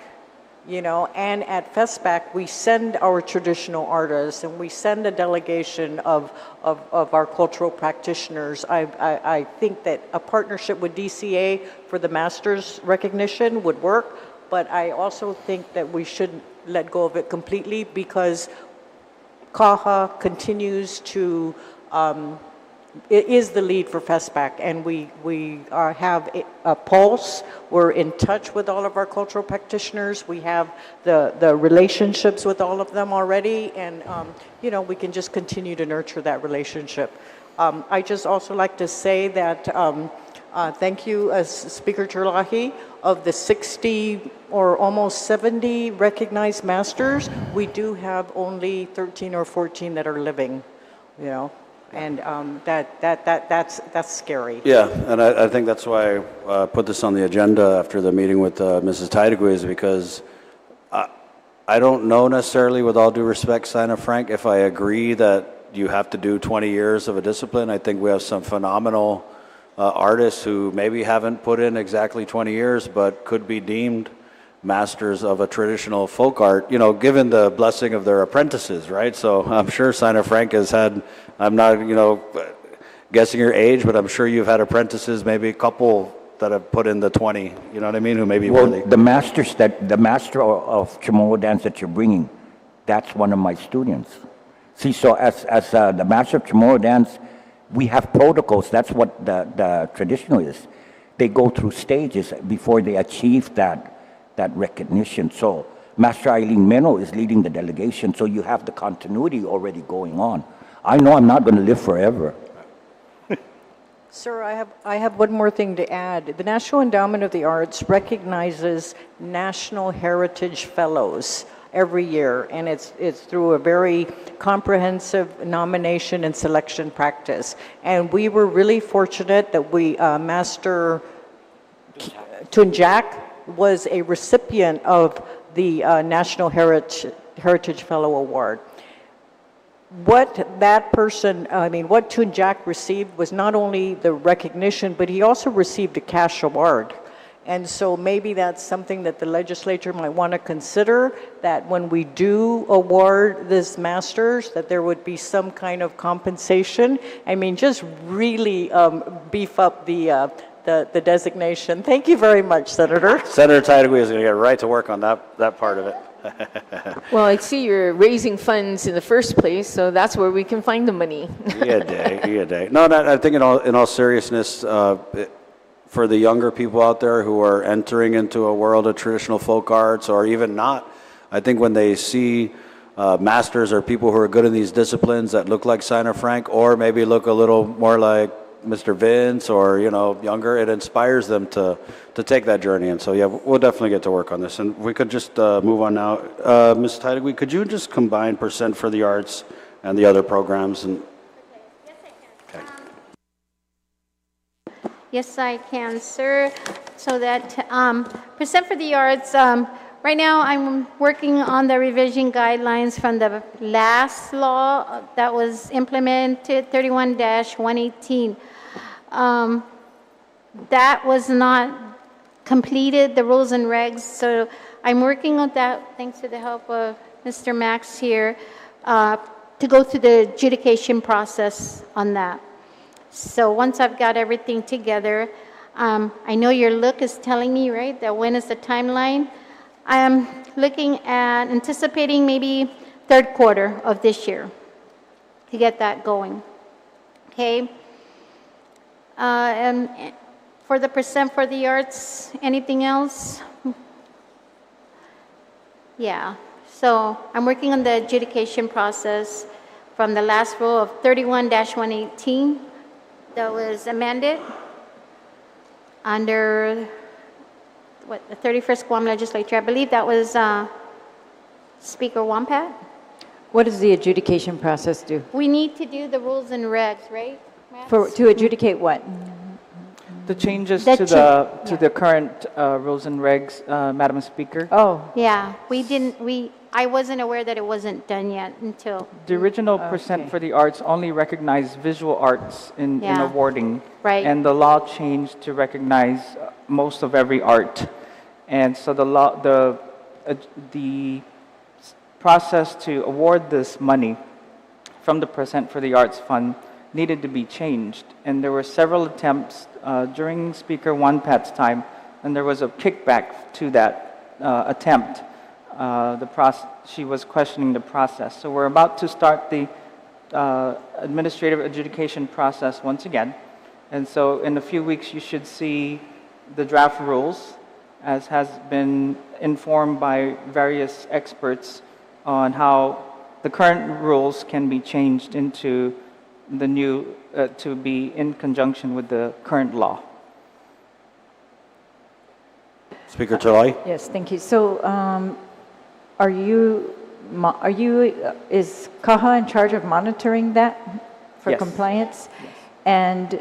you know, and at FestPac, we send our traditional artists and we send a delegation of our cultural practitioners. I think that a partnership with DCA for the master's recognition would work, but I also think that we shouldn't let go of it completely, because CAHA continues to it is the lead for FestPac, and we have a pulse. We're in touch with all of our cultural practitioners. We have the relationships with all of them already, and you know, we can just continue to nurture that relationship. I just also like to say that thank you, Speaker Terlahi, of the 60 or almost 70 recognized masters, we do have only 13 or 14 that are living, you know. And that's scary. Yeah, and I think that's why I put this on the agenda after the meeting with Mrs. Tidegui, is because I don't know necessarily, with all due respect, Sina Frank, if I agree that you have to do 20 years of a discipline. I think we have some phenomenal artists who maybe haven't put in exactly 20 years, but could be deemed masters of a traditional folk art, you know, given the blessing of their apprentices, right? So I'm sure Sina Frank has had, I'm not, you know, guessing your age, but I'm sure you've had apprentices, maybe a couple that have put in the 20, you know what I mean, who may be worthy. The master of Chamorro dance that you're bringing, that's one of my students. See, so as the master of Chamorro dance, we have protocols. That's what the traditional is. They go through stages before they achieve that recognition. So Master Eileen Meno is leading the delegation, so you have the continuity already going on. I know I'm not going to live forever. Sir, I have one more thing to add. The National Endowment of the Arts recognizes National Heritage Fellows every year, and it's through a very comprehensive nomination and selection practice. And we were really fortunate that Master Tunjak was a recipient of the National Heritage Fellow Award. What that person, what Tunjak received was not only the recognition, but he also received a cash award. And so maybe that's something that the legislature might want to consider, that when we do award this masters, that there would be some kind of compensation. I mean, just really beef up the designation. Thank you very much, Senator. Senator Titagui is going to get right to work on that part of it. Well, I see you're raising funds in the first place, so that's where we can find the money. Yeah. No, I think in all seriousness, for the younger people out there who are entering into a world of traditional folk arts, or even not, I think when they see masters or people who are good in these disciplines that look like Sina Frank, or maybe look a little more like Mr. Vince, or, you know, younger, it inspires them to take that journey. And so, yeah, we'll definitely get to work on this. And we could just move on now. Ms. Titagui, could you just combine Percent for the Arts and the other programs? And Yes, I can. Yes, I can, sir. So that Percent for the Arts, right now I'm working on the revision guidelines from the last law that was implemented, 31-118. That was not completed, the rules and regs, so I'm working on that, thanks to the help of Mr. Max here, to go through the adjudication process on that. So once I've got everything together, I know your look is telling me, right, that when is the timeline? I am looking at anticipating maybe third quarter of this year to get that going. Okay. And for the Percent for the Arts, anything else? Yeah. So I'm working on the adjudication process from the last rule of 31-118 that was amended under the 31st Guam legislature. I believe that was Speaker Wampat. What does the adjudication process do? We need to do the rules and regs, right, Max? To adjudicate what? The changes The to the current rules and regs, Madam Speaker. Oh, Yeah, I wasn't aware that it wasn't done yet until, The original Percent for the Arts only recognized visual arts in Yeah. awarding. Right. And the law changed to recognize most of every art. And so the process to award this money from the Percent for the Arts Fund needed to be changed. And there were several attempts during Speaker Wanpat's time, and there was a kickback to that attempt. She was questioning the process. So we're about to start the administrative adjudication process once again. And so in a few weeks, you should see the draft rules, as has been informed by various experts on how the current rules can be changed into the new, to be in conjunction with the current law. Speaker Talai? yes, thank you. So, is CAHA in charge of monitoring that for Yes. compliance? And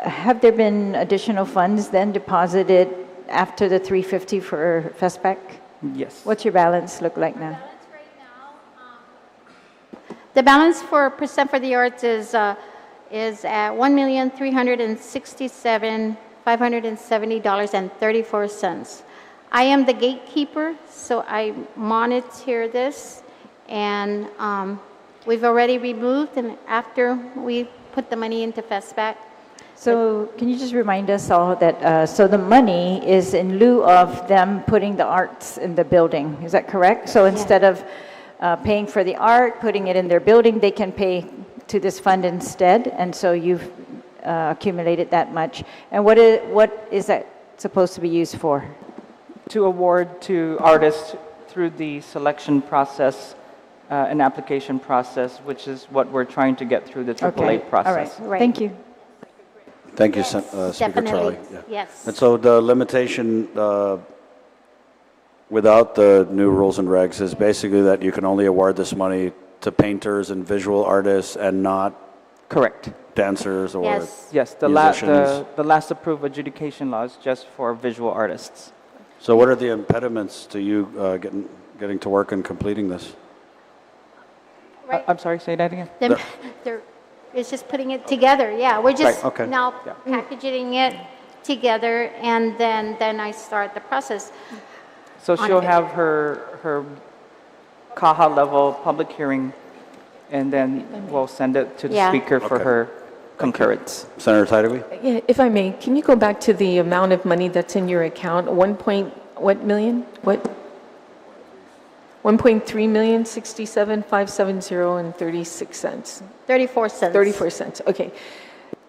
have there been additional funds then deposited after the 350 for FestPac? Yes. What's your balance look like now? The balance for percent for the arts is at $1,367,570.34. I am the gatekeeper, so I monitor this, and we've already removed, and after we put the money into FestPac. So can you just remind us all that, so the money is in lieu of them putting the arts in the building, is that correct? So instead of paying for the art, putting it in their building, they can pay to this fund instead, and so you've accumulated that much. And what is that supposed to be used for? To award to artists through the selection process and application process, which is what we're trying to get through the AAA process. All right. Thank you. Thank you, Yes, Speaker definitely. Charlie. Yeah. Yes. And so the limitation without the new rules and regs is basically that you can only award this money to painters and visual artists and not Correct. dancers or Yes. Yes, the musicians. last approved adjudication law is just for visual artists. So what are the impediments to you getting to work and completing this? Right. I'm sorry, say that again? It's just putting it together, yeah. We're just Right, okay. now packaging it together, and then I start the process. So On she'll it. have her CAHA level public hearing, and then we'll send it to the Yeah. speaker for Okay. her concurrence. Senator Tydewey? Yeah, if I may, can you go back to the amount of money that's in your account? What million? What? 1.3 million, 67,570 and 36 cents. 34 cents. 34 cents, okay.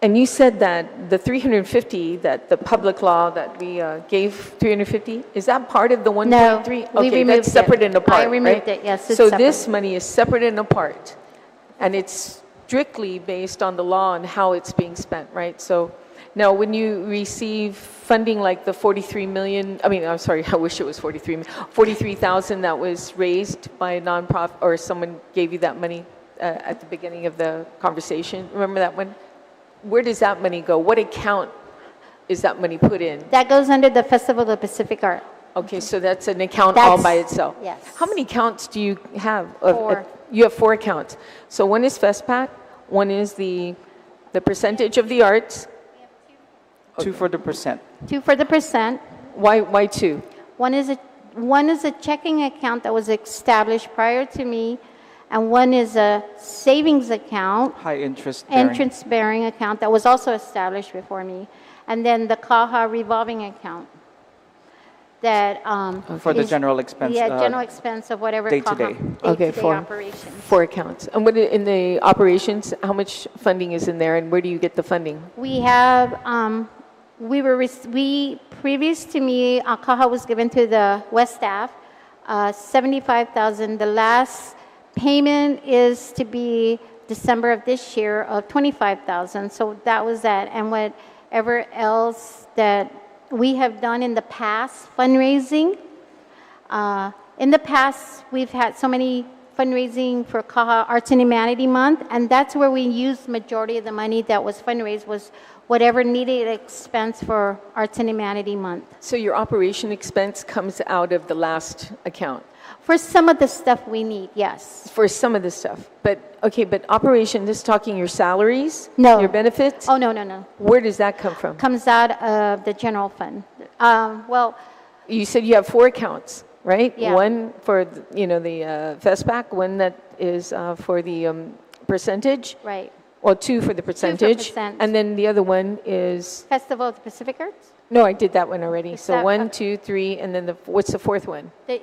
And you said that the 350, that the public law that we gave 350, is that part of the 1.3? No, we Okay, removed that's separate it. and apart, I removed right? it, yes, it's So separate. this money is separate and apart, and it's strictly based on the law and how it's being spent, right? So now, when you receive funding like the 43 million, I mean, I'm sorry, I wish it was 43,000 that was raised by a nonprofit, or someone gave you that money at the beginning of the conversation, remember that one? Where does that money go? What account is that money put in? That goes under the Festival of the Pacific Art. Okay, so that's an account all by That's- itself? yes. How many accounts do you have? Four. You have 4 accounts. So one is FestPac, one is the percentage of the arts. 2 for the percent. 2 for the percent. Why 2? One is a checking account that was established prior to me, and one is a savings account, High interest bearing. entrance-bearing account that was also established before me, and then the CAHA revolving account that For the is- general expense. Yeah, general expense of whatever day-to-day. CAHA, Okay, day-to-day 4. operations. 4 accounts. And what in the operations, how much funding is in there, and where do you get the funding? We have, previous to me, CAHA was given to the West staff, 75,000. The last payment is to be December of this year of 25,000. So that was that. And whatever else that we have done in the past, fundraising. In the past, we've had so many fundraising for CAHA Arts and Humanity Month, and that's where we used majority of the money that was fundraised was whatever needed expense for Arts and Humanity Month. So your operation expense comes out of the last account? For some of the stuff we need, yes. For some of the stuff. But, okay, but operation, this talking your salaries? No. Your benefits? Oh, no. Where does that come from? Comes out of the general fund. Well, You said you have 4 accounts, right? Yeah. One for, the FestPac, one that is for the percentage? right. Well, 2 for the percentage. percent. And then the other one is, Festival of the Pacific Arts? no, I did that one already. Is So that- 1, 2, 3, and then what's the 4th one? The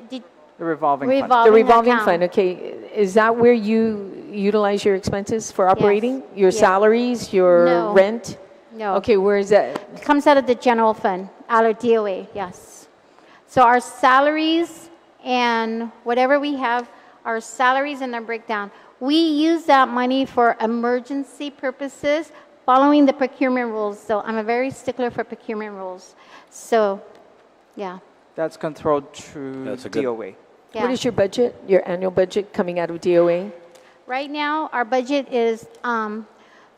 The revolving fund. The revolving account. fund, okay. Is that where you utilize your expenses for operating? Your Yeah. salaries, your No. rent? No. Okay, where is that? It comes out of the general fund, out of DOA, yes. So our salaries and whatever we have, our salaries and our breakdown, we use that money for emergency purposes, following the procurement rules. So I'm a very stickler for procurement rules. So, yeah. That's controlled through That's a good- DOA. Yeah. What is your budget, your annual budget coming out of DOA? Right now, our budget is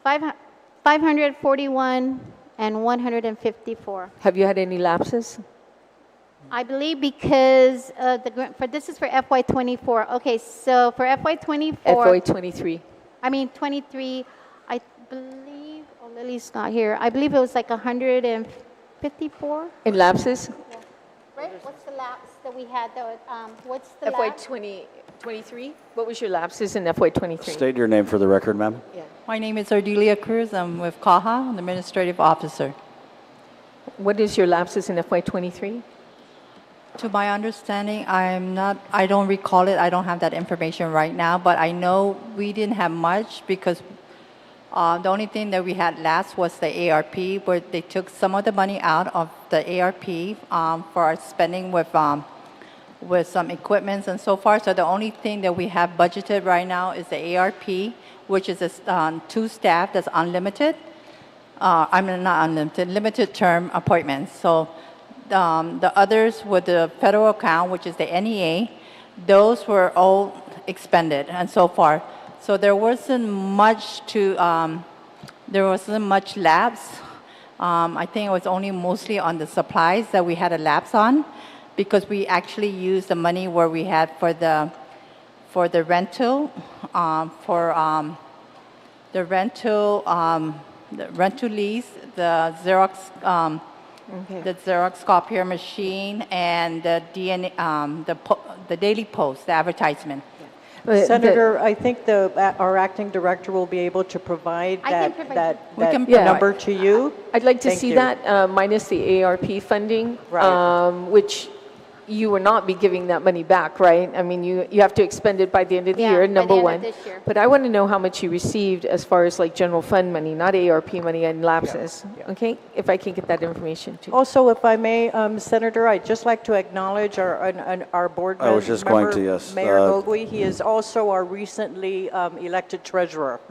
541 and 154. Have you had any lapses? I believe because this is for FY24. Okay, so for FY24, FY23. I mean 23, I believe, oh, Lily's not here. I believe it was like 154. In lapses? Right? What's the lapse that we had? What's the lapse? FY23? What was your lapses in FY23? State your name for the record, ma'am. My name is Ardelia Cruz. I'm with CAHA, an administrative officer. What is your lapses in FY23? To my understanding, I don't recall it. I don't have that information right now, but I know we didn't have much because the only thing that we had last was the ARP, where they took some of the money out of the ARP for our spending with some equipments and so far. So the only thing that we have budgeted right now is the ARP, which is 2 staff that's unlimited. I mean, not unlimited, limited term appointments. So the others with the federal account, which is the NEA, those were all expended and so far. So there wasn't much lapse. I think it was only mostly on the supplies that we had a lapse on, because we actually used the money where we had for the rental, the rental lease, the Xerox. The Xerox copier machine and the the Daily Post, the advertisement. Senator, I think our acting director will be able to provide I can provide that number to you. I'd like to Thank see you. that minus the ARP funding, Right. which you will not be giving that money back, right? I mean, you have to expend it by the end of the Yeah, year, by the number end of one. this year. But I want to know how much you received as far as like general fund money, not ARP money and lapses, okay? If I can get that information too. Also, if I may, Senator, I'd just like to acknowledge our board member. I was just going to, yes. Mayor Gogui. He is also our recently elected treasurer.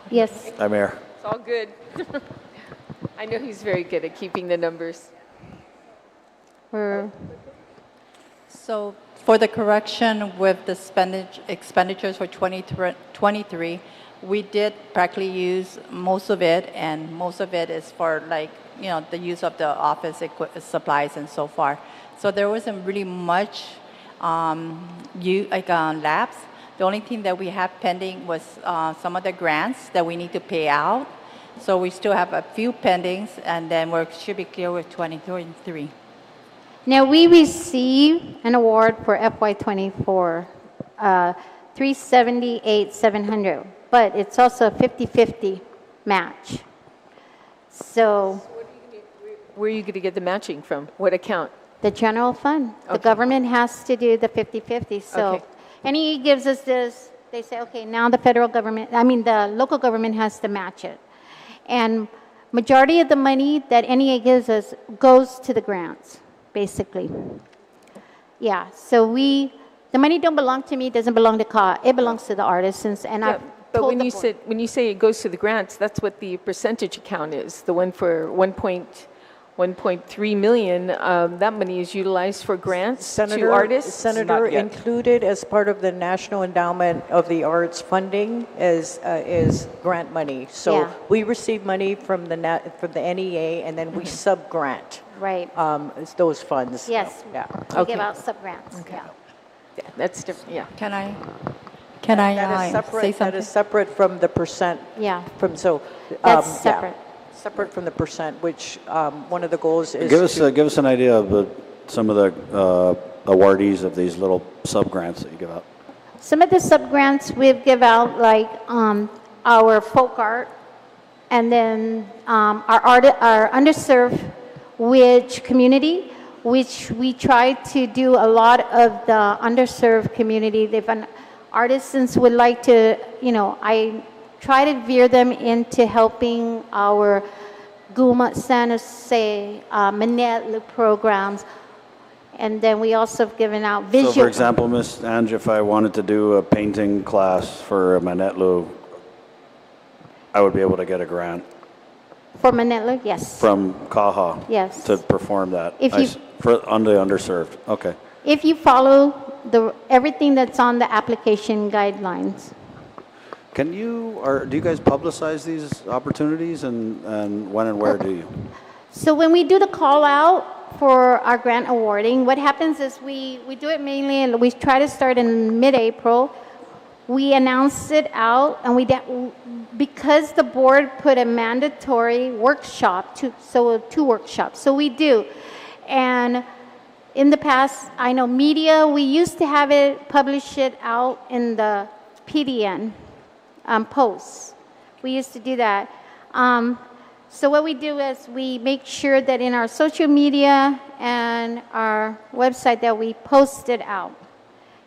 Yes. Hi, Mayor. It's all good. I know he's very good at keeping the numbers. So for the correction with the expenditures for 23, we did practically use most of it, and most of it is for the use of the office supplies and so far. So there wasn't really much lapse. The only thing that we have pending was some of the grants that we need to pay out. So we still have a few pendings, and then we should be clear with 23. Now, we received an award for FY24, 378,700, but it's also a 50-50 match. So Where are you going to get the matching from? What account? the general fund, the Okay. government has to do the 50-50. So Okay. NEA gives us this, they say, okay, now the the local government has to match it. And majority of the money that NEA gives us goes to the grants, basically. Yeah, so the money don't belong to me, doesn't belong to CAHA, it belongs to the artisans, and Yeah, I've but told when the you board. when you say it goes to the grants, that's what the percentage account is. The one for 1.3 million, that money is utilized for grants to artists. Senator, Not yet. included as part of the National Endowment of the Arts funding is grant money. So Yeah. we receive money from the NEA, and then we sub-grant Right, those funds. yes, Yeah. we Okay. give out sub-grants, yeah. Yeah, that's different, yeah. Can I That is say separate. That something? is separate from the percent. Yeah. From That's yeah, separate. separate from the percent, which one of the goals is. Give us an idea of some of the awardees of these little sub-grants that you give out. Some of the sub-grants we've give out, like our folk art, and then our underserved community, which we try to do a lot of the underserved community. Artisans would like to, I try to veer them into helping our Guam Masters, Manila programs, and then we also have given out visual. So, for example, Ms. Ange, if I wanted to do a painting class for Manetlu, I would be able to get a grant For Manila, yes. from CAHA Yes. to perform that. If you- For the underserved. Okay. If you follow everything that's on the application guidelines. Do you guys publicize these opportunities, and when and where do you? So when we do the call out for our grant awarding, what happens is we do it mainly, and we try to start in mid-April. We announce it out, and because the board put a mandatory workshop, two workshops. So we do. And in the past, I know media, we used to have it, publish it out in the PDN posts. We used to do that. So what we do is we make sure that in our social media and our website that we post it out,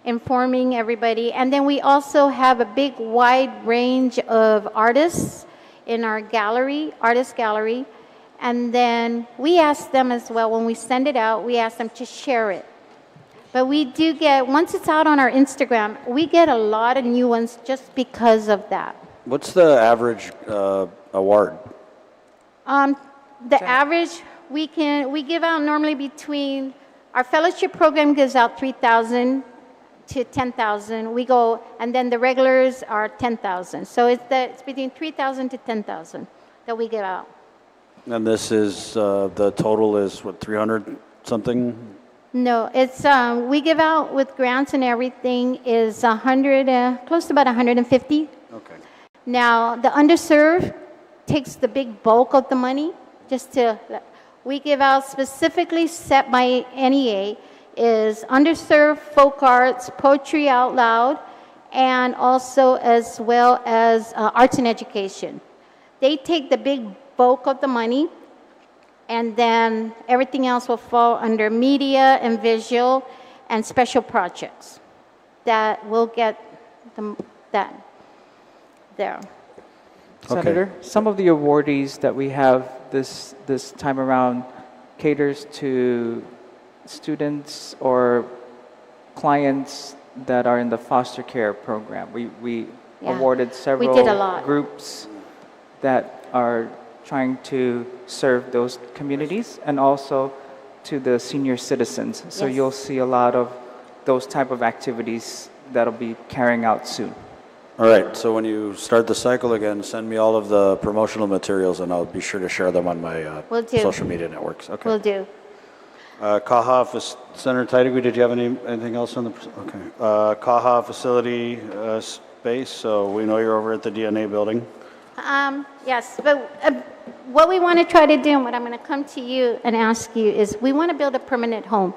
informing everybody. And then we also have a big wide range of artists in our gallery, artist gallery. And then we ask them as well, when we send it out, we ask them to share it. But we do get, once it's out on our Instagram, we get a lot of new ones just because of that. What's the average award? The average, we give out normally between, our fellowship program gives out 3,000 to 10,000. We go, and then the regulars are 10,000. So it's between 3,000 to 10,000 that we give out. And this is, the total is what, 300 something? No, it's, we give out with grants and everything is 100, close to about 150. Okay. Now, the underserved takes the big bulk of the money. We give out specifically set by NEA is underserved, folk arts, poetry out loud, and also as well as arts and education. They take the big bulk of the money, and then everything else will fall under media and visual and special projects that will get that there. Senator, some of the awardees that we have this time around caters to students or clients that are in the foster care program. We awarded several did a lot. groups that are trying to serve those communities and also to the senior citizens. So Yes. you'll see a lot of those type of activities that'll be carrying out soon. All right, so when you start the cycle again, send me all of the promotional materials and I'll be sure to share them on my Will do. social media networks. Okay. Will do. CAHA, Senator Titlegy, did you have anything else on the, okay. CAHA facility space, so we know you're over at the DNA building. Yes, but what we want to try to do, and what I'm going to come to you and ask you, is we want to build a permanent home.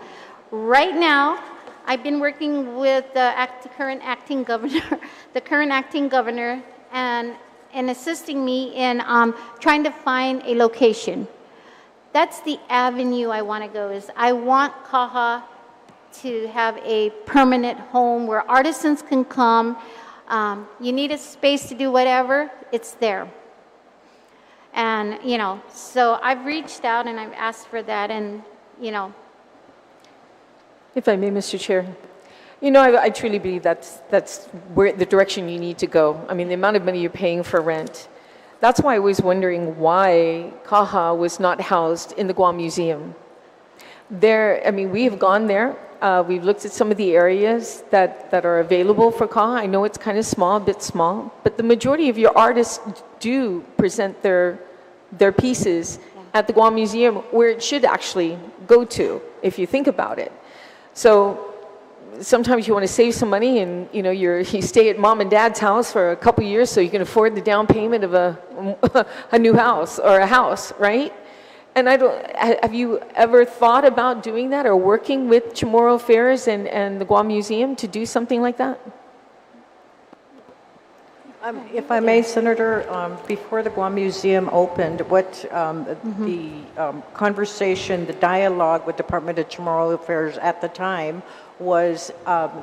Right now, I've been working with the current acting governor, and assisting me in trying to find a location. That's the avenue I want to go. Is I want CAHA to have a permanent home where artisans can come. You need a space to do whatever, it's there. And, so I've reached out and I've asked for that, and, If I may, Mr. Chair. I truly believe that's where the direction you need to go. I mean, the amount of money you're paying for rent. That's why I was wondering why CAHA was not housed in the Guam Museum. We have gone there. We've looked at some of the areas that are available for CAHA. I know it's kind of small, a bit small, but the majority of your artists do present their pieces at the Guam Museum, where it should actually go to, if you think about it. So sometimes you want to save some money, and you stay at mom and dad's house for a couple years so you can afford the down payment of a new house or a house, right? And have you ever thought about doing that or working with Chamorro Affairs and the Guam Museum to do something like that? If I may, Senator, before the Guam Museum opened, the conversation, the dialogue with Department of Chamorro Affairs at the time was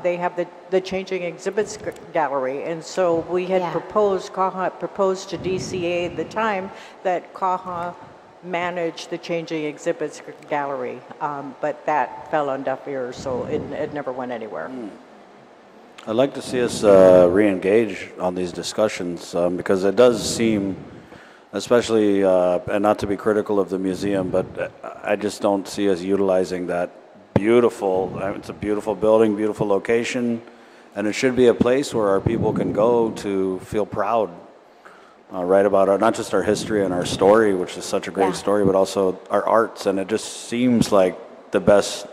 they have the Changing Exhibits Gallery, and so we had CAHA proposed to DCA at the time that CAHA manage the Changing Exhibits Gallery, but that fell on deaf ears, so it never went anywhere. I'd like to see us re-engage on these discussions because it does seem, especially, and not to be critical of the museum, but I just don't see us utilizing that it's a beautiful building, beautiful location, and it should be a place where our people can go to feel proud write about not just our history and our story, which is such a great Yeah. story, but also our arts. And it just seems like the best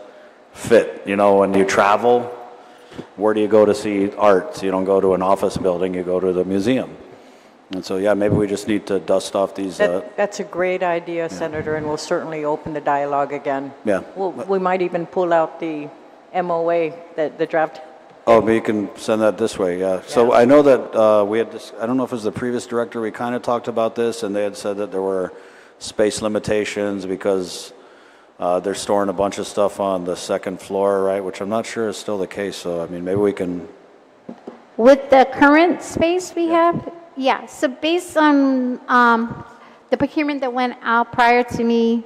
fit. You know, when you travel, where do you go to see art? You don't go to an office building, you go to the museum. And so, yeah, maybe we just need to dust off these. That's a great idea, Senator, and we'll certainly open the dialogue again. Yeah. We might even pull out the MOA, the draft. Oh, but you can send that this way, yeah. So I know that we had this, I don't know if it was the previous director, we kind of talked about this, and they had said that there were space limitations because they're storing a bunch of stuff on the second floor, right? Which I'm not sure is still the case, so I mean, maybe we can, With the current space we have, yeah, so based on the procurement that went out prior to me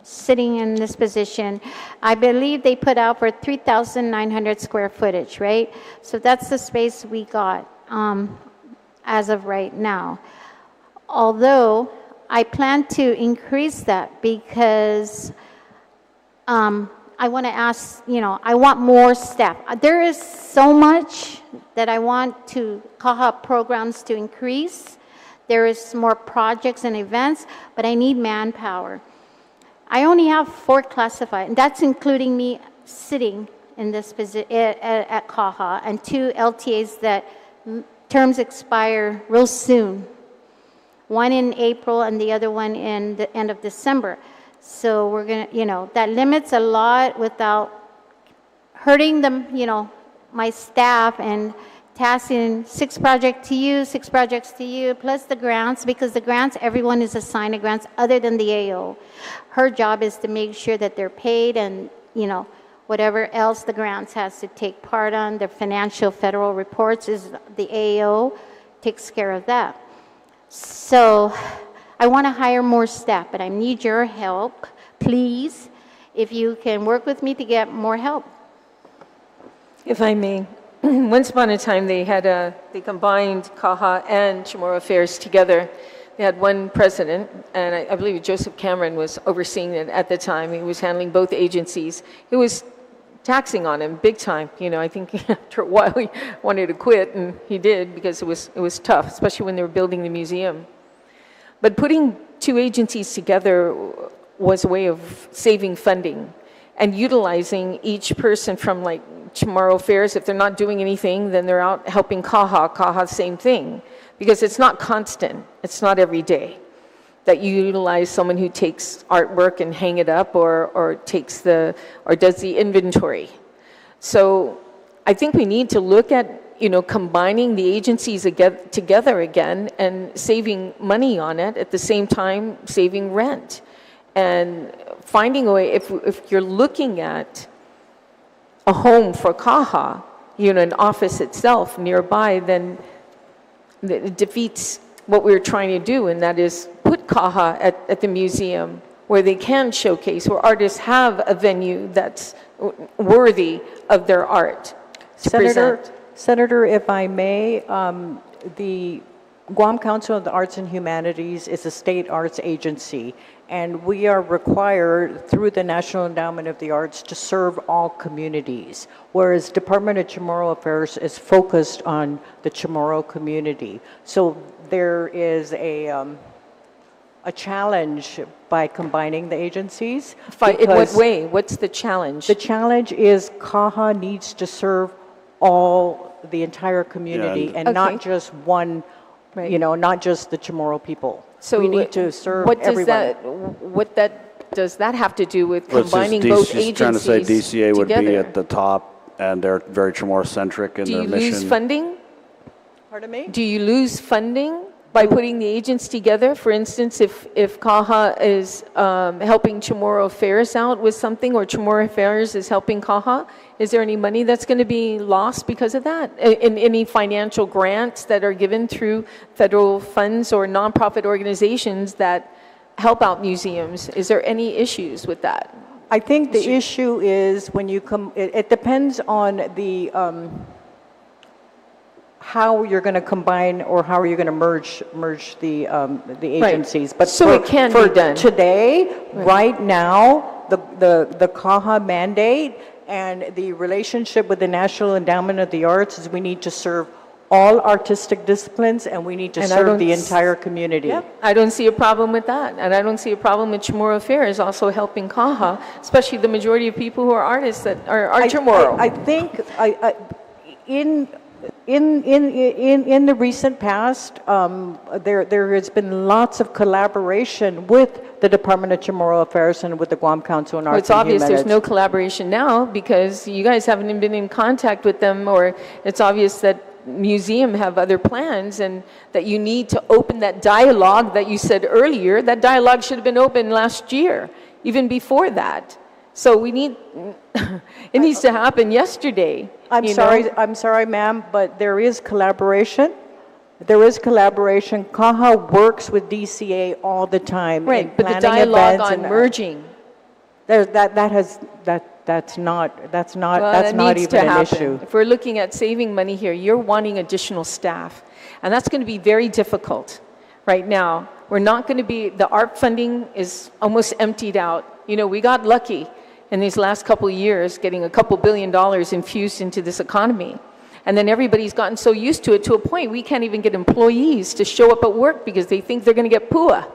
sitting in this position, I believe they put out for 3,900 square footage, right? So that's the space we got as of right now. Although I plan to increase that because I want to ask, you know, I want more staff. There is so much that I want to CAHA programs to increase. There is more projects and events, but I need manpower. I only have 4 classified, and that's including me sitting in this position at CAHA, and 2 LTAs that terms expire real soon. One in April and the other one in the end of December. So we're going to, you know, that limits a lot without hurting them, you know, my staff and tasking 6 projects to you, 6 projects to you, plus the grants, because the grants, everyone is assigned to grants other than the AO. Her job is to make sure that they're paid and, you know, whatever else the grants has to take part on, the financial federal reports is the AO takes care of that. So I want to hire more staff, but I need your help, please, if you can work with me to get more help. If I may, once upon a time they combined CAHA and Chamorro Affairs together. They had one president, and I believe Joseph Cameron was overseeing it at the time. He was handling both agencies. It was taxing on him big time. You know, I think after a while he wanted to quit, and he did because it was tough, especially when they were building the museum. But putting 2 agencies together was a way of saving funding and utilizing each person from like Chamorro Affairs. If they're not doing anything, then they're out helping CAHA. CAHA, same thing. Because it's not constant. It's not every day that you utilize someone who takes artwork and hang it up or does the inventory. So I think we need to look at, you know, combining the agencies together again and saving money on it, at the same time saving rent. And finding a way, if you're looking at a home for CAHA, you know, an office itself nearby, then it defeats what we're trying to do, and that is put CAHA at the museum where they can showcase, where artists have a venue that's worthy of their art to present. Senator, if I may, the Guam Council of the Arts and Humanities is a state arts agency, and we are required through the National Endowment of the Arts to serve all communities, whereas Department of Chamorro Affairs is focused on the Chamorro community. So there is a challenge by combining the agencies. In what way? What's the challenge? The challenge is CAHA needs to serve the entire community, Yeah, and not Okay. just one, Right. you know, not just the Chamorro people. So we need to serve what does everyone. does that have to do with well, it's just combining both she's agencies trying to say DCA would be together? at the top, and they're very Chamorro-centric in Do their you mission. lose funding? Pardon me? Do you lose funding by putting the agents together? For instance, if CAHA is helping Chamorro Affairs out with something, or Chamorro Affairs is helping CAHA, is there any money that's going to be lost because of that? In any financial grants that are given through federal funds or nonprofit organizations that help out museums? Is there any issues with that? I think the issue is when you come, it depends on the, how you're going to combine or how are you going to merge the agencies. But So it can for be done. today, right now, the CAHA mandate and the relationship with the National Endowment of the Arts is we need to serve all artistic disciplines, and we need to And I serve don't the s- entire community. Yep, I don't see a problem with that. And I don't see a problem with Chamorro Affairs also helping CAHA, especially the majority of people who are artists that are Chamorro. I think in the recent past, there has been lots of collaboration with the Department of Chamorro Affairs and with the Guam Council on Well, Arts it's and obvious there's Humanities. no collaboration now because you guys haven't been in contact with them, or it's obvious that museum have other plans and that you need to open that dialogue that you said earlier. That dialogue should have been open last year, even before that. So we need, it needs to happen yesterday. I'm you sorry, know? I'm sorry, ma'am, but there is collaboration. There is collaboration. CAHA works with DCA all the time in Right, but the planning dialogue events on and merging, that's not well, that's that not needs even to an happen. issue. If we're looking at saving money here, you're wanting additional staff. And that's going to be very difficult right now. We're not going to be, the art funding is almost emptied out. You know, we got lucky in these last couple of years getting a couple $2 billion infused into this economy. And then everybody's gotten so used to it to a point we can't even get employees to show up at work because they think they're going to get PUA.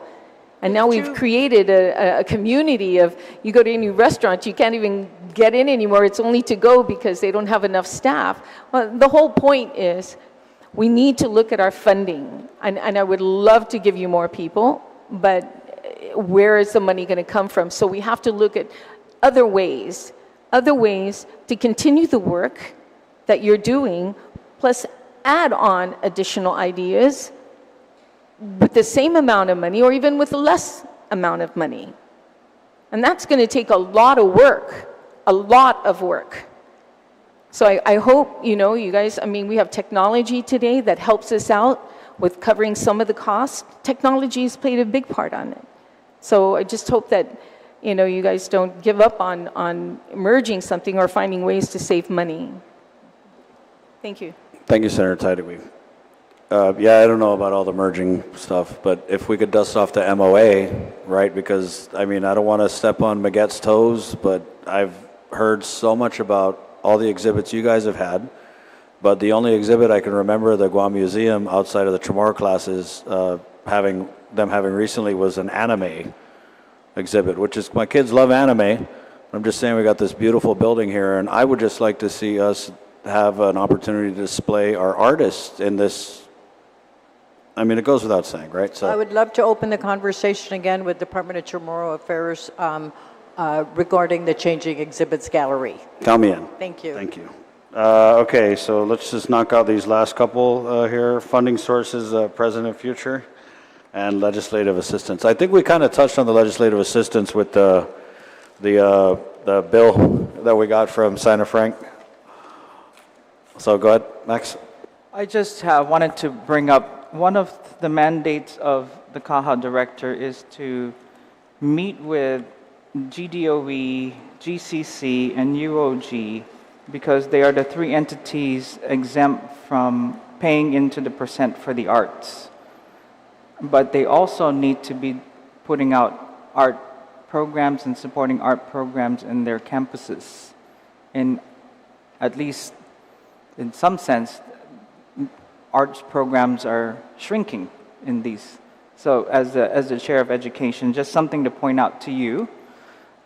And now we've created a community of, you go to any restaurant, you can't even get in anymore. It's only to go because they don't have enough staff. Well, the whole point is we need to look at our funding. And I would love to give you more people, but where is the money going to come from? So we have to look at other ways to continue the work that you're doing, plus add on additional ideas with the same amount of money or even with less amount of money. And that's going to take a lot of work. So I hope, you know, you guys, I mean, we have technology today that helps us out with covering some of the costs. Technology has played a big part on it. So I just hope that, you know, you guys don't give up on merging something or finding ways to save money. Thank you. Thank you, Senator Tydewee. Yeah, I don't know about all the merging stuff, but if we could dust off the MOA, right? Because, I mean, I don't want to step on Maguette's toes, but I've heard so much about all the exhibits you guys have had. But the only exhibit I can remember the Guam Museum outside of the Chamorro classes having recently was an anime exhibit, which is, my kids love anime. I'm just saying we got this beautiful building here, and I would just like to see us have an opportunity to display our artists in this. I mean, it goes without saying, right? So I would love to open the conversation again with Department of Chamorro Affairs regarding the Changing Exhibits Gallery. count me in. Thank you. Thank you. Okay, so let's just knock out these last couple here. Funding sources, present and future, and legislative assistance. I think we kind of touched on the legislative assistance with the bill that we got from Santa Frank. So go ahead, Max. I just wanted to bring up one of the mandates of the CAHA director is to meet with GDOE, GCC, and UOG because they are the three entities exempt from paying into the percent for the arts. But they also need to be putting out art programs and supporting art programs in their campuses. In at least in some sense, arts programs are shrinking in these. So as the chair of education, just something to point out to you,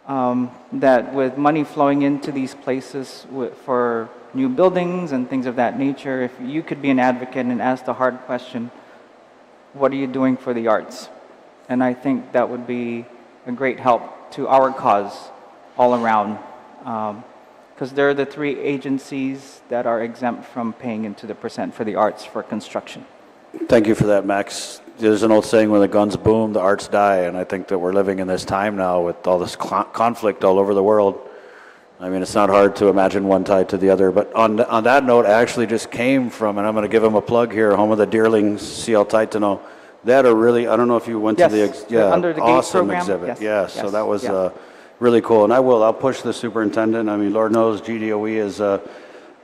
that with money flowing into these places for new buildings and things of that nature, if you could be an advocate and ask the hard question, what are you doing for the arts? And I think that would be a great help to our cause all around. Because they're the three agencies that are exempt from paying into the percent for the arts for construction. Thank you for that, Max. There's an old saying, when the guns boom, the arts die, and I think that we're living in this time now with all this conflict all over the world. I mean, it's not hard to imagine one tied to the other. But on that note, I actually just came from, and I'm going to give them a plug here, home of the Deerlings, CL Taitano. They had a really, I don't know if you went to the Under the Gate awesome program. exhibit. Yes. So that was really cool. And I'll push the superintendent. I mean, Lord knows GDOE has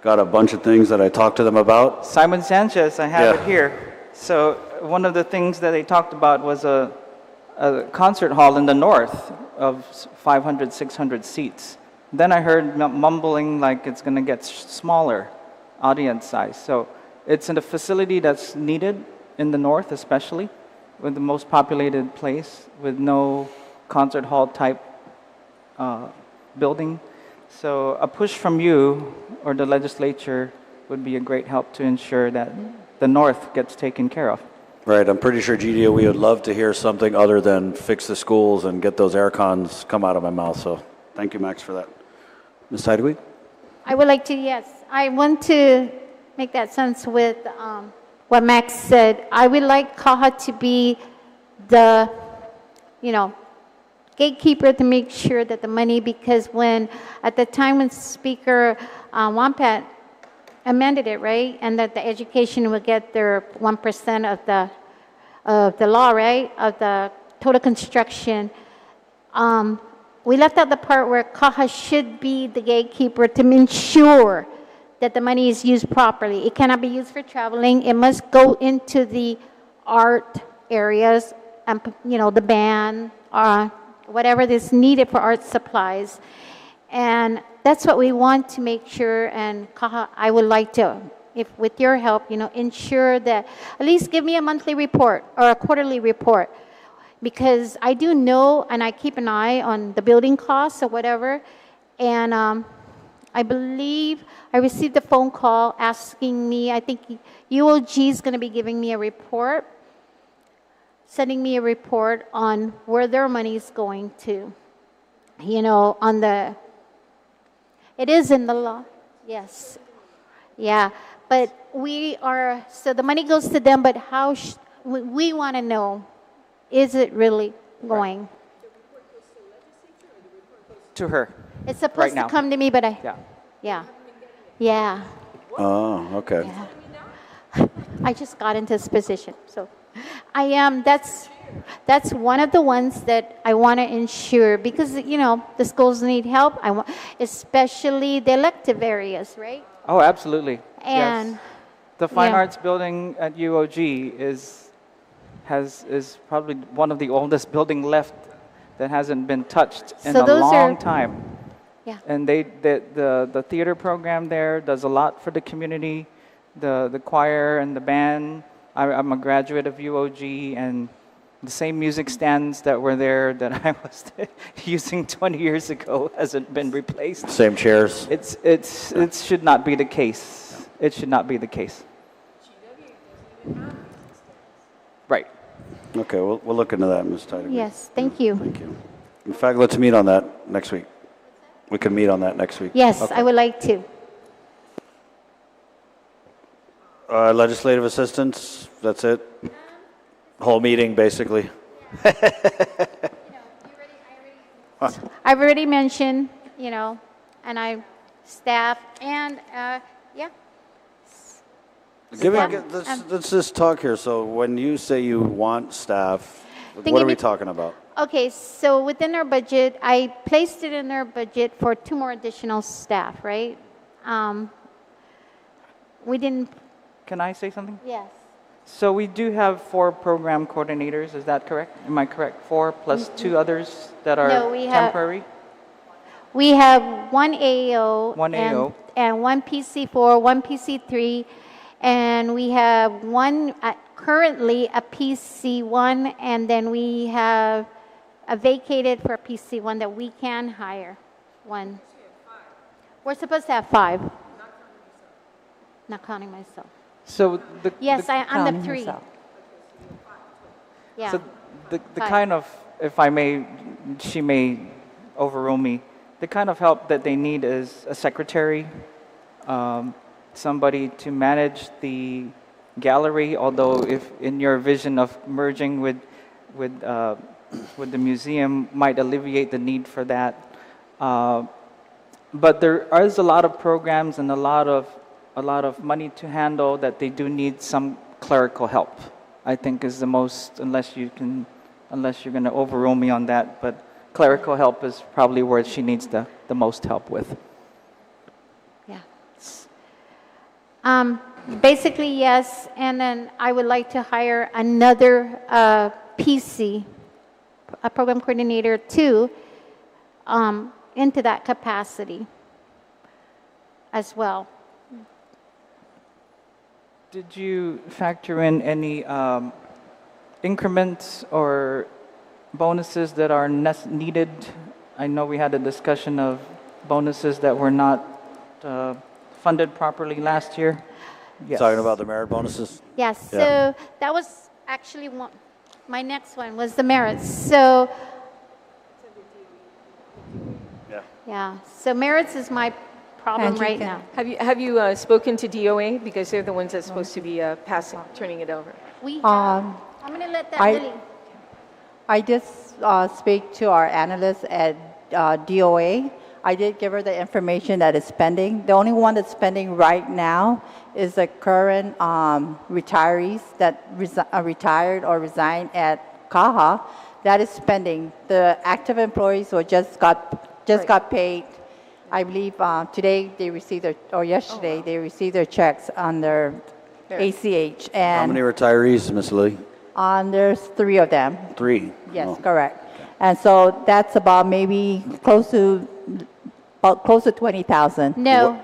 got a bunch of things that I talked to them about. Simon Sanchez, I have it here. So one of the things that they talked about was a concert hall in the north of 500, 600 seats. Then I heard mumbling like it's going to get smaller audience size. So It's in a facility that's needed in the north, especially, with the most populated place, with no concert hall type building. So a push from you or the legislature would be a great help to ensure that the north gets taken care of. Right, I'm pretty sure GDO, we would love to hear something other than fix the schools and get those air cons come out of my mouth, so thank you, Max, for that. Ms. Tideway? I would like to, yes, I want to make that sense with what Max said. I would like CAHA to be the, gatekeeper to make sure that the money, because at the time when Speaker Wampat amended it, right, and that the education would get their 1% of the law, right, of the total construction, we left out the part where CAHA should be the gatekeeper to ensure that the money is used properly. It cannot be used for traveling. It must go into the art areas and, the band, whatever is needed for art supplies. And that's what we want to make sure, and CAHA, I would like to, if with your help, ensure that at least give me a monthly report or a quarterly report. Because I do know, and I keep an eye on the building costs or whatever, and I believe I received a phone call asking me, I think UOG is going to be giving me a report, sending me a report on where their money is going to, it is in the law, yes, yeah, but so the money goes to them, but how, we want to know, is it really going? To her. It's supposed to come to me, but yeah. Oh, okay. Yeah. I just got into this position, so I am. That's one of the ones that I want to ensure, because the schools need help. Especially the elective areas, right? Oh, absolutely. And yes. The Fine Arts building at UOG is probably one of the oldest building left that hasn't been touched in a long time. Yeah. And the theater program there does a lot for the community, the choir and the band. I'm a graduate of UOG, and the same music stands that were there that I was using 20 years ago hasn't been replaced. Same chairs. It should not be the case. It should not be the case. Right. Okay, we'll look into that, Ms. Tideway. yes, thank you. Thank you. In fact, let's meet on that next week. We can meet on that next week. Yes, Okay. I would like to. Legislative assistance, that's it? Whole meeting, basically. I've already mentioned, and staff, and yeah. Let's just talk here. So when you say you want staff, what are we talking about? Okay, so within our budget, I placed it in our budget for 2 more additional staff, right? We didn't. Can I say something? Yes. So we do have 4 program coordinators, is that correct? Am I correct? 4 plus 2 others that are No, we have- temporary? We have 1 AO. One AO. And 1 PC4, 1 PC3, and we have currently a PC1, and then we have a vacated for a PC1 that we can hire. 1. We're supposed to have 5. Not counting myself. So Yes, I'm the 3. Yeah. So the 5. kind of, if I may, she may overrule me, the kind of help that they need is a secretary, somebody to manage the gallery, although if in your vision of merging with the museum might alleviate the need for that. But there is a lot of programs and a lot of money to handle that they do need some clerical help, I think is the most, unless you're going to overrule me on that, but clerical help is probably where she needs the most help with. Yeah. Basically, yes, and then I would like to hire another PC, a program coordinator too, into that capacity as well. Did you factor in any increments or bonuses that are needed? I know we had a discussion of bonuses that were not funded properly last year. Yes. Talking about the merit bonuses? Yes, Yeah. so that was actually my next one was the merits. So, yeah, so merits is my problem right now. Have you spoken to DOA? Because they're the ones that's supposed to be turning it over. We have, I'm going to let that really. I did speak to our analyst at DOA. I did give her the information that is spending. The only one that's spending right now is the current retirees that retired or resigned at CAHA. That is spending. The active employees who just got paid. I believe today they received yesterday they received their checks on their ACH. And How many retirees, Ms. Lee? there's 3 of them. 3? Yes, Oh. correct. And so that's about maybe close to 20,000. No.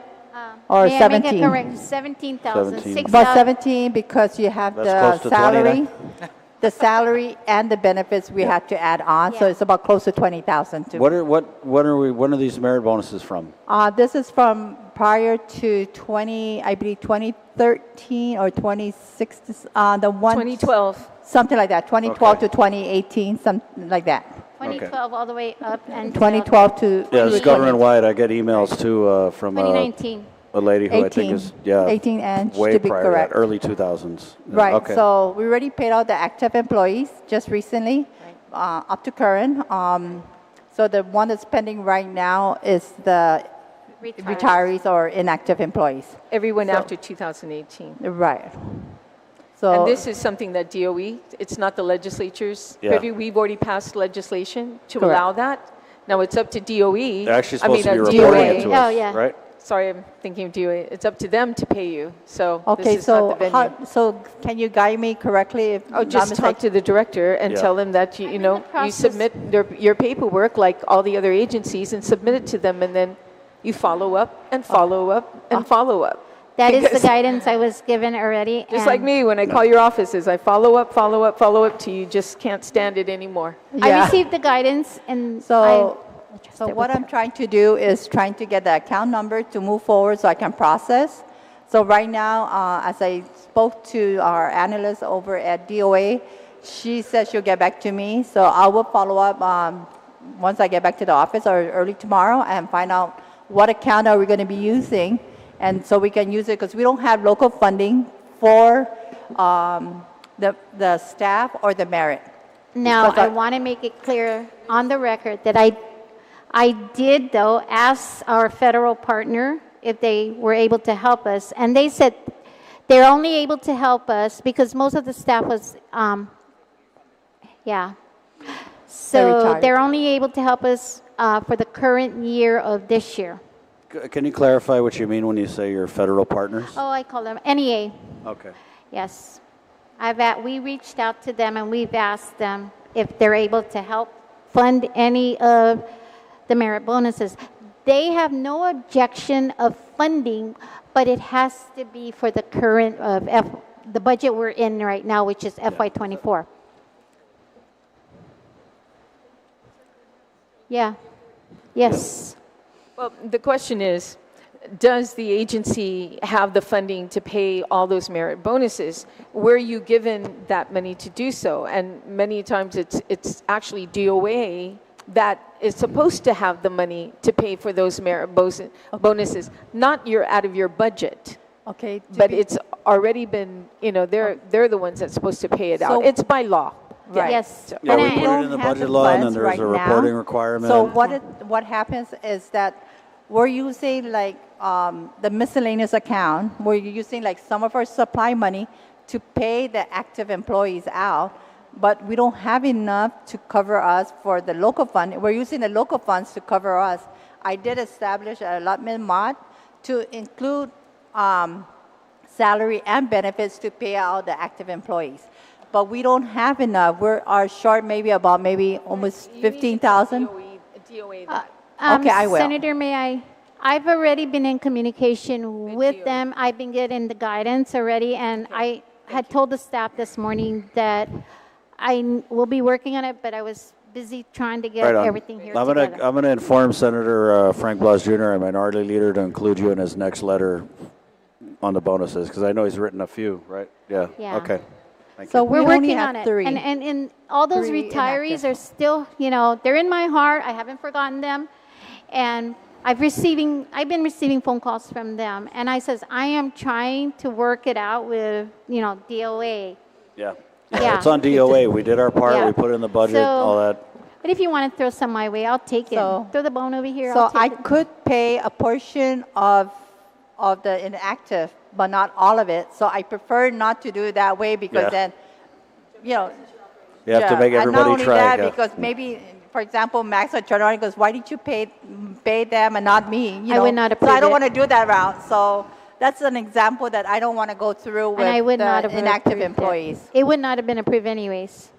Or May I make 17. it correct? 17,000. 17. About 17 because you have That's the close to 20 salary, then? the salary and the benefits we had to add on. So Yeah. it's about close to 20,000. When are these merit bonuses from? This is from prior to 2013 or 2016. The one 2012. something like that. 2012 Okay. to 2018, something like that. 2012 all the way up and 2012 to Yeah, it's government-wide. I get emails too from 2019. a lady who I think 18. is, 18 and way to be prior to correct. that, early 2000s. Yeah, Right. Okay. So we already paid out the active employees just recently, up to current. So the one that's pending right now is the retirees or inactive employees. Everyone So- after 2018. Right. So And this is something that DOE, it's not the legislature's Yeah. purview. We've already passed legislation to Correct. allow that. Now it's up to DOE. They're actually I mean, supposed to be reporting it to Oh, us, yeah. right? Sorry, I'm thinking of DOE. It's up to them to pay you. So okay. this is not So the venue. so can you guide me correctly? If Oh, just not talk mistaken? to the director and Yeah. tell them that you in know the you process- submit your paperwork like all the other agencies and submit it to them, and then you follow up and follow up and follow up. That is the Because- guidance I was given already. Just like me, when I call your offices, I follow up till you just can't stand it anymore. I Yeah. received the guidance and So, I so what I'm trying to do is trying to get the account number to move forward so I can process. So right now, as I spoke to our analyst over at DOA, she said she'll get back to me. So I will follow up once I get back to the office or early tomorrow and find out what account are we going to be using. And so we can use it because we don't have local funding for the staff or the merit. Now, Because I want to make it clear on the record that I did, though, ask our federal partner if they were able to help us, and they said they're only able to help us because most of the staff was, They're So retired. they're only able to help us for the current year of this year. Can you clarify what you mean when you say your federal partners? Oh, I call them NEA. Okay. Yes. We reached out to them and we've asked them if they're able to help fund any of the merit bonuses. They have no objection of funding, but it has to be for the current the budget we're in right now, which is FY24. Yeah. Yes. Well, the question is, does the agency have the funding to pay all those merit bonuses? Were you given that money to do so? And many times it's actually DOA that is supposed to have the money to pay for those merit bonuses, not out of your budget. Okay. But it's already been, they're the ones that's supposed to pay it out. So- It's by law. Right. Yes. Yeah, And we I- put it don't in the have budget the law, and then funds there's right a now. reporting requirement. So what happens is that we're using like the miscellaneous account. We're using like some of our supply money to pay the active employees out, but we don't have enough to cover us for the local fund. We're using the local funds to cover us. I did establish an allotment mod to include salary and benefits to pay out the active employees. But we don't have enough. We are short maybe almost 15,000. DOA that. Okay, I will. Senator, may I've already been in communication with them. I've been getting the guidance already, and I had told the staff this morning that I will be working on it, but I was busy trying to get Right on. everything here I'm together. gonna inform Senator Frank Blas Jr., our minority leader, to include you in his next letter on the bonuses, because I know he's written a few, right? Yeah. Yeah. Okay. Thank So you. we We're only working have on it. 3. And all those 3 retirees inactive. are still, they're in my heart. I haven't forgotten them. And I've been receiving phone calls from them. And I says, I am trying to work it out with, DOA. Yeah. Yeah. It's on DOA. We did our part. Yeah. We put it in the budget, So- all that. But if you want to throw some my way, I'll take it. So- Throw the bone over here. So I'll take I it. could pay a portion of the inactive, but not all of it. So I prefer not to do it that way because Yeah. then, You have to yeah, make and everybody not only try. that, yeah. because maybe, for example, Max or Charlie goes, why did you pay them and not me? I would not So I approve don't it. want to do that route. So that's an example that I don't want to go through And I with would not the have inactive approved it. employees. It would not have been approved anyways.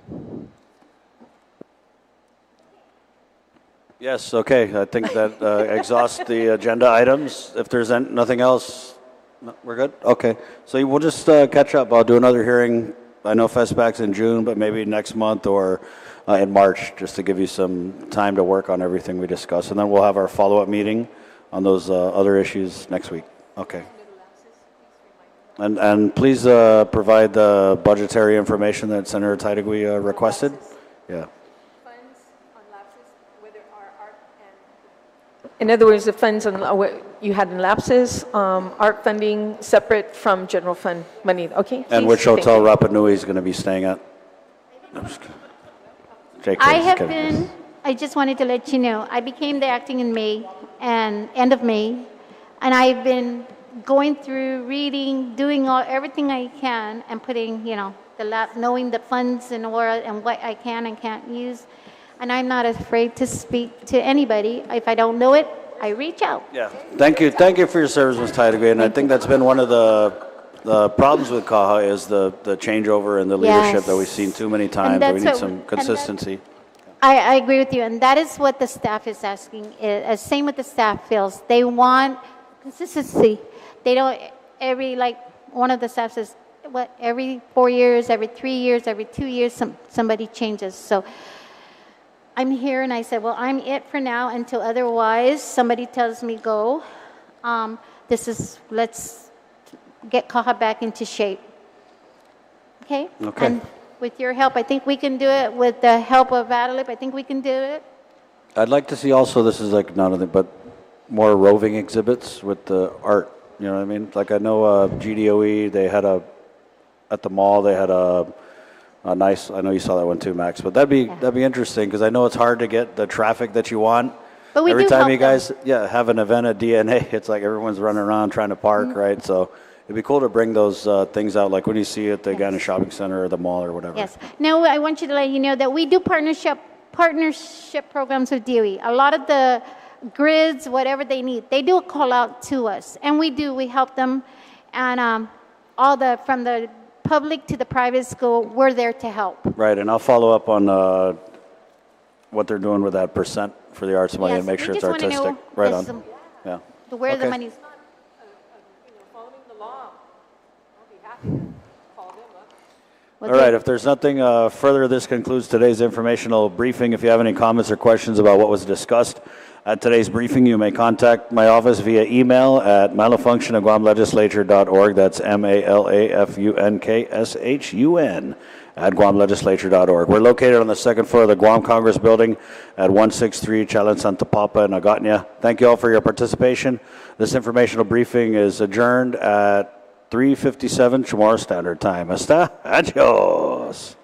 Yes, okay. I think that exhausts the agenda items. If there's nothing else, no, we're good? Okay. So we'll just catch up. I'll do another hearing. I know FestPac's in June, but maybe next month or in March, just to give you some time to work on everything we discussed. And then we'll have our follow-up meeting on those other issues next week. Okay. And please provide the budgetary information that Senator Titagui requested. Yeah. In other words, the funds on what you had in lapses, art funding separate from general fund money, okay? And please, which thank hotel you. Rapa Nui is going to be staying at? No, I'm just kidding. JK, I just have kidding. I just wanted to let you know, I became the acting in May, and end of May, and I've been going through, reading, doing everything I can, and putting, knowing the funds and what I can and can't use. And I'm not afraid to speak to anybody. If I don't know it, I reach out. Yeah, thank you for your service, Ms. Titagui, and I think that's been one of the problems with CAHA is the changeover and the leadership that we've seen too many times. We need some consistency. I agree with you, and that is what the staff is asking. Same with the staff feels. They want consistency. They don't, one of the staff says, every 4 years, every 3 years, every 2 years, somebody changes. So I'm here, and I said, well, I'm it for now until otherwise somebody tells me go. Let's get CAHA back into shape. Okay? Okay. And with your help, I think we can do it. With the help of Adelip, I think we can do it. I'd like to see also, this is like not only, but more roving exhibits with the art. You know what I mean? Like I know GDOE, they had at the mall, they had a nice, I know you saw that one too, Max, but that'd be interesting because I know it's hard to get the traffic that you want. But we Every do time help you guys have an event at DNA, it's like everyone's running around trying to park, right? So it'd be cool to bring those things out, like when you see it at the Ghana Shopping Center or the mall or whatever. Yes. Now, I want you to let you know that we do partnership programs with DOE. A lot of the grids, whatever they need, they do a call out to us, and we help them, and from the public to the private school, we're there to help. Right, and I'll follow up on what they're doing with that percent for the arts money and make sure it's artistic. Right on. Yeah. Where the Okay. money's. Following the law, I'll be happy. Call them up. All right, if there's nothing further, this concludes today's informational briefing. If you have any comments or questions about what was discussed at today's briefing, you may contact my office via email at malafunction@guamlegislature.org. That's MALAFUNKSHUN at guamlegislature.org. We're located on the second floor of the Guam Congress Building at 163 Chalan Santa Papa in Agatnia. Thank you all for your participation. This informational briefing is adjourned at 3:57 Chamorro Standard Time. Hasta adios.